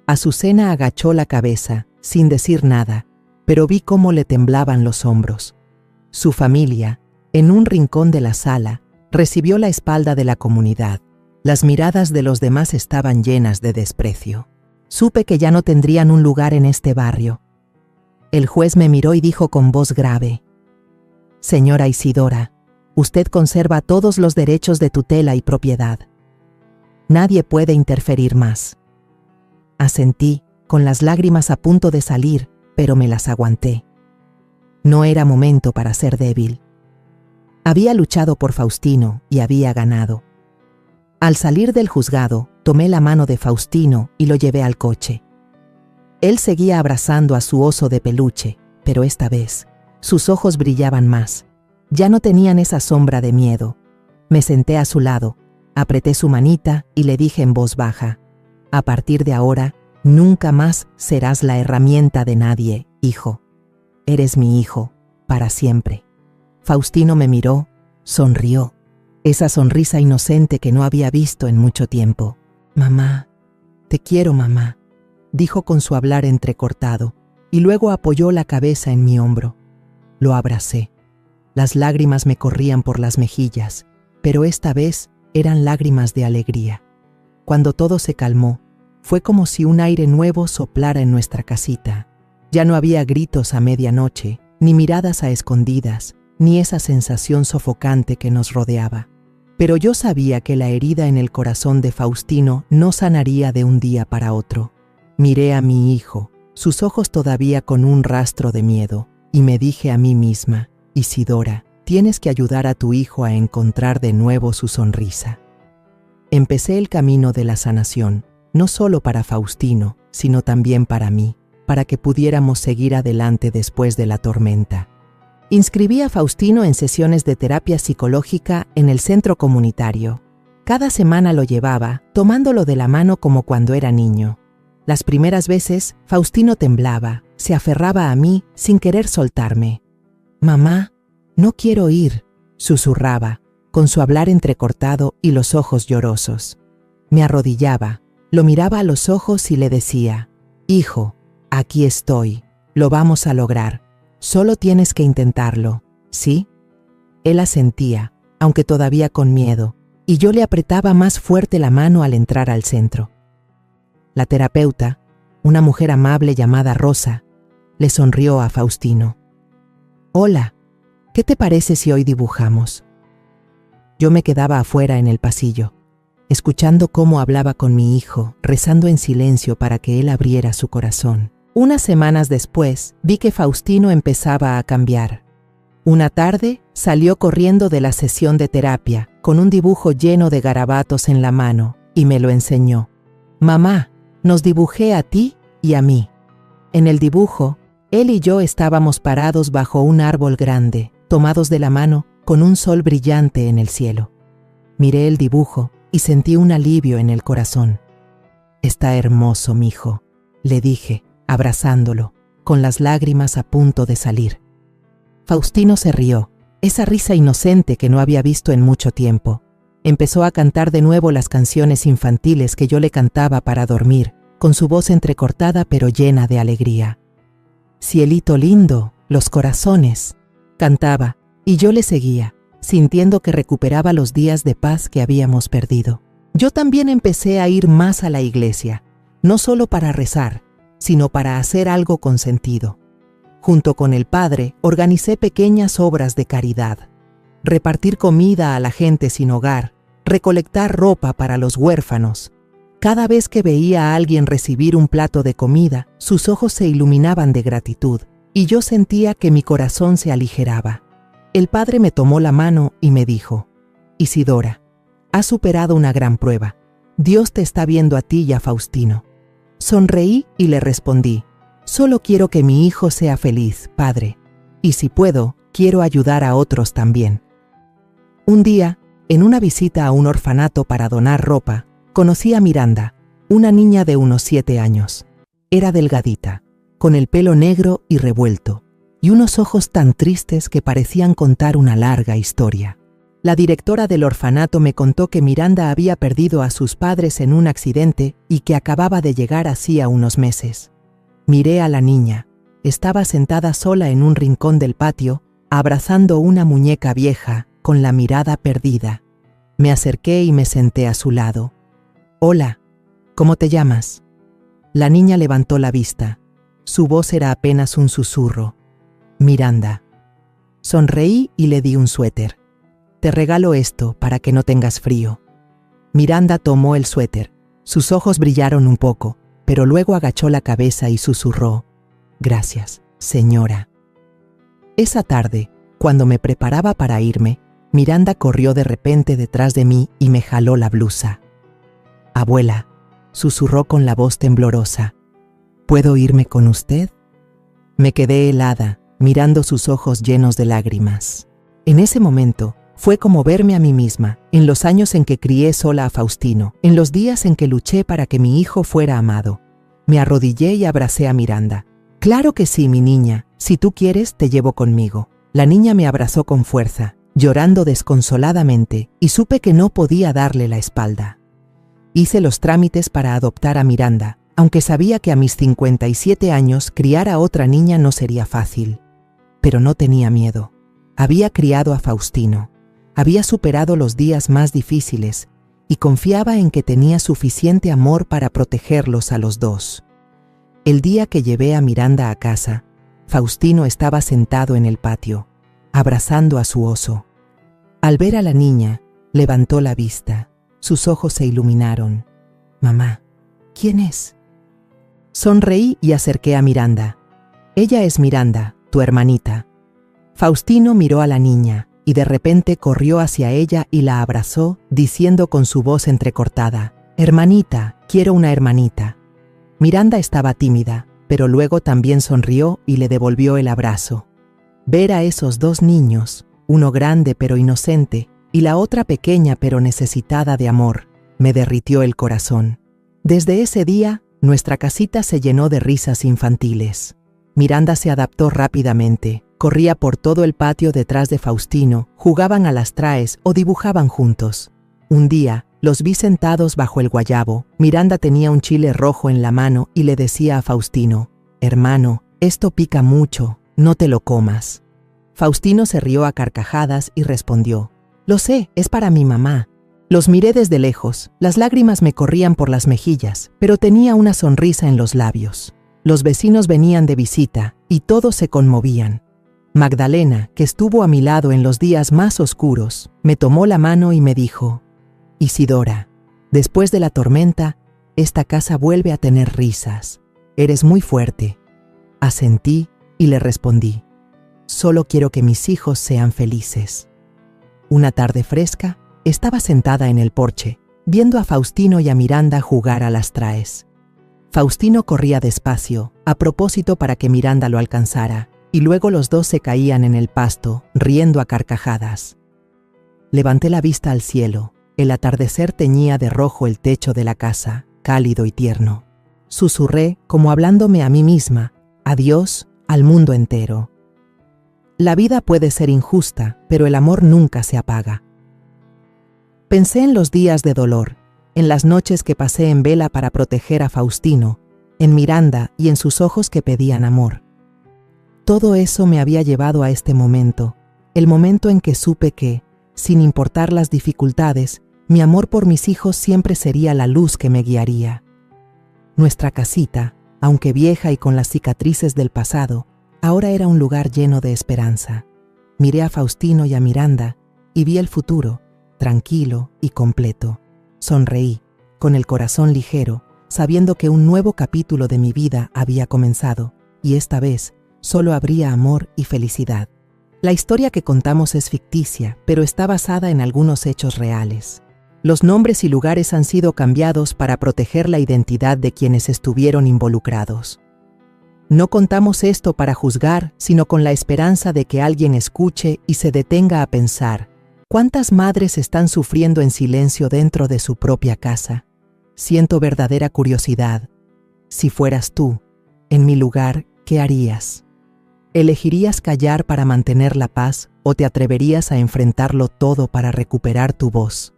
A: Azucena agachó la cabeza, sin decir nada, pero vi cómo le temblaban los hombros. Su familia, en un rincón de la sala, recibió la espalda de la comunidad. Las miradas de los demás estaban llenas de desprecio. Supe que ya no tendrían un lugar en este barrio. El juez me miró y dijo con voz grave: Señora Isidora, usted conserva todos los derechos de tutela y propiedad. Nadie puede interferir más. Asentí, con las lágrimas a punto de salir, pero me las aguanté. No era momento para ser débil. Había luchado por Faustino y había ganado. Al salir del juzgado, tomé la mano de Faustino y lo llevé al coche. Él seguía abrazando a su oso de peluche, pero esta vez, sus ojos brillaban más. Ya no tenían esa sombra de miedo. Me senté a su lado, apreté su manita y le dije en voz baja: a partir de ahora, nunca más serás la herramienta de nadie, hijo. Eres mi hijo, para siempre. Faustino me miró, sonrió. Esa sonrisa inocente que no había visto en mucho tiempo. Mamá, te quiero, mamá, dijo con su hablar entrecortado, y luego apoyó la cabeza en mi hombro. Lo abracé. Las lágrimas me corrían por las mejillas, pero esta vez eran lágrimas de alegría. Cuando todo se calmó, fue como si un aire nuevo soplara en nuestra casita. Ya no había gritos a medianoche, ni miradas a escondidas, ni esa sensación sofocante que nos rodeaba. Pero yo sabía que la herida en el corazón de Faustino no sanaría de un día para otro. Miré a mi hijo, sus ojos todavía con un rastro de miedo, y me dije a mí misma: Isidora, tienes que ayudar a tu hijo a encontrar de nuevo su sonrisa. Empecé el camino de la sanación, no solo para Faustino, sino también para mí, para que pudiéramos seguir adelante después de la tormenta. Inscribí a Faustino en sesiones de terapia psicológica en el centro comunitario. Cada semana lo llevaba, tomándolo de la mano como cuando era niño. Las primeras veces, Faustino temblaba, se aferraba a mí sin querer soltarme. «Mamá, no quiero ir», susurraba, con su hablar entrecortado y los ojos llorosos. Me arrodillaba, lo miraba a los ojos y le decía: «Hijo, aquí estoy, lo vamos a lograr. Solo tienes que intentarlo, ¿sí?». Él asentía, aunque todavía con miedo, y yo le apretaba más fuerte la mano al entrar al centro. La terapeuta, una mujer amable llamada Rosa, le sonrió a Faustino. «Hola, ¿qué te parece si hoy dibujamos?». Yo me quedaba afuera en el pasillo, escuchando cómo hablaba con mi hijo, rezando en silencio para que él abriera su corazón. Unas semanas después, vi que Faustino empezaba a cambiar. Una tarde, salió corriendo de la sesión de terapia, con un dibujo lleno de garabatos en la mano, y me lo enseñó. «Mamá, nos dibujé a ti y a mí». En el dibujo, él y yo estábamos parados bajo un árbol grande, tomados de la mano, con un sol brillante en el cielo. Miré el dibujo y sentí un alivio en el corazón. «Está hermoso, mijo», le dije, abrazándolo, con las lágrimas a punto de salir. Faustino se rió, esa risa inocente que no había visto en mucho tiempo, Empezó a cantar de nuevo las canciones infantiles que yo le cantaba para dormir, con su voz entrecortada pero llena de alegría. Cielito lindo, los corazones, cantaba, y yo le seguía, sintiendo que recuperaba los días de paz que habíamos perdido. Yo también empecé a ir más a la iglesia, no solo para rezar, sino para hacer algo con sentido. Junto con el padre, organicé pequeñas obras de caridad. Repartir comida a la gente sin hogar, recolectar ropa para los huérfanos. Cada vez que veía a alguien recibir un plato de comida, sus ojos se iluminaban de gratitud, y yo sentía que mi corazón se aligeraba. El padre me tomó la mano y me dijo: Isidora, has superado una gran prueba. Dios te está viendo a ti y a Faustino. Sonreí y le respondí: solo quiero que mi hijo sea feliz, padre, y si puedo, quiero ayudar a otros también. Un día, en una visita a un orfanato para donar ropa, conocí a Miranda, una niña de unos 7 años. Era delgadita, con el pelo negro y revuelto, y unos ojos tan tristes que parecían contar una larga historia. La directora del orfanato me contó que Miranda había perdido a sus padres en un accidente y que acababa de llegar hacía unos meses. Miré a la niña. Estaba sentada sola en un rincón del patio, abrazando una muñeca vieja, con la mirada perdida. Me acerqué y me senté a su lado. Hola, ¿cómo te llamas? La niña levantó la vista. Su voz era apenas un susurro. Miranda. Sonreí y le di un suéter. Te regalo esto para que no tengas frío. Miranda tomó el suéter. Sus ojos brillaron un poco, pero luego agachó la cabeza y susurró: gracias, señora. Esa tarde, cuando me preparaba para irme, Miranda corrió de repente detrás de mí y me jaló la blusa. Abuela, susurró con la voz temblorosa, ¿puedo irme con usted? Me quedé helada, mirando sus ojos llenos de lágrimas. En ese momento, fue como verme a mí misma, en los años en que crié sola a Faustino, en los días en que luché para que mi hijo fuera amado. Me arrodillé y abracé a Miranda. Claro que sí, mi niña, si tú quieres, te llevo conmigo. La niña me abrazó con fuerza, llorando desconsoladamente, y supe que no podía darle la espalda. Hice los trámites para adoptar a Miranda, aunque sabía que a mis 57 años criar a otra niña no sería fácil. Pero no tenía miedo. Había criado a Faustino. Había superado los días más difíciles y confiaba en que tenía suficiente amor para protegerlos a los dos. El día que llevé a Miranda a casa, Faustino estaba sentado en el patio, abrazando a su oso. Al ver a la niña, levantó la vista. Sus ojos se iluminaron. Mamá, ¿quién es? Sonreí y acerqué a Miranda. Ella es Miranda, tu hermanita. Faustino miró a la niña y de repente corrió hacia ella y la abrazó, diciendo con su voz entrecortada: hermanita, quiero una hermanita. Miranda estaba tímida, pero luego también sonrió y le devolvió el abrazo. Ver a esos dos niños, uno grande pero inocente, y la otra pequeña pero necesitada de amor, me derritió el corazón. Desde ese día, nuestra casita se llenó de risas infantiles. Miranda se adaptó rápidamente, corría por todo el patio detrás de Faustino, jugaban a las traes o dibujaban juntos. Un día, los vi sentados bajo el guayabo. Miranda tenía un chile rojo en la mano y le decía a Faustino: hermano, esto pica mucho, no te lo comas. Faustino se rió a carcajadas y respondió: lo sé, es para mi mamá. Los miré desde lejos, las lágrimas me corrían por las mejillas, pero tenía una sonrisa en los labios. Los vecinos venían de visita y todos se conmovían. Magdalena, que estuvo a mi lado en los días más oscuros, me tomó la mano y me dijo: Isidora, después de la tormenta, esta casa vuelve a tener risas. Eres muy fuerte. Asentí y le respondí: solo quiero que mis hijos sean felices. Una tarde fresca, estaba sentada en el porche, viendo a Faustino y a Miranda jugar a las traes. Faustino corría despacio, a propósito para que Miranda lo alcanzara, y luego los dos se caían en el pasto, riendo a carcajadas. Levanté la vista al cielo. El atardecer teñía de rojo el techo de la casa, cálido y tierno. Susurré, como hablándome a mí misma: adiós al mundo entero. La vida puede ser injusta, pero el amor nunca se apaga. Pensé en los días de dolor, en las noches que pasé en vela para proteger a Faustino, en Miranda y en sus ojos que pedían amor. Todo eso me había llevado a este momento, el momento en que supe que, sin importar las dificultades, mi amor por mis hijos siempre sería la luz que me guiaría. Nuestra casita, aunque vieja y con las cicatrices del pasado, ahora era un lugar lleno de esperanza. Miré a Faustino y a Miranda y vi el futuro, tranquilo y completo. Sonreí, con el corazón ligero, sabiendo que un nuevo capítulo de mi vida había comenzado, y esta vez solo habría amor y felicidad. La historia que contamos es ficticia, pero está basada en algunos hechos reales. Los nombres y lugares han sido cambiados para proteger la identidad de quienes estuvieron involucrados. No contamos esto para juzgar, sino con la esperanza de que alguien escuche y se detenga a pensar: ¿cuántas madres están sufriendo en silencio dentro de su propia casa? Siento verdadera curiosidad. Si fueras tú, en mi lugar, ¿qué harías? ¿Elegirías callar para mantener la paz o te atreverías a enfrentarlo todo para recuperar tu voz?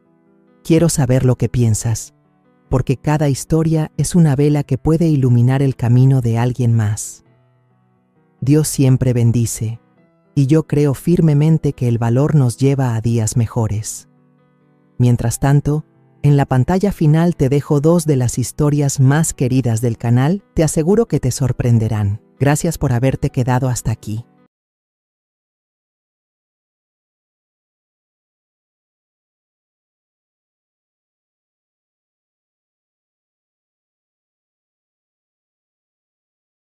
A: Quiero saber lo que piensas, porque cada historia es una vela que puede iluminar el camino de alguien más. Dios siempre bendice, y yo creo firmemente que el valor nos lleva a días mejores. Mientras tanto, en la pantalla final te dejo 2 de las historias más queridas del canal, te aseguro que te sorprenderán. Gracias por haberte quedado hasta aquí.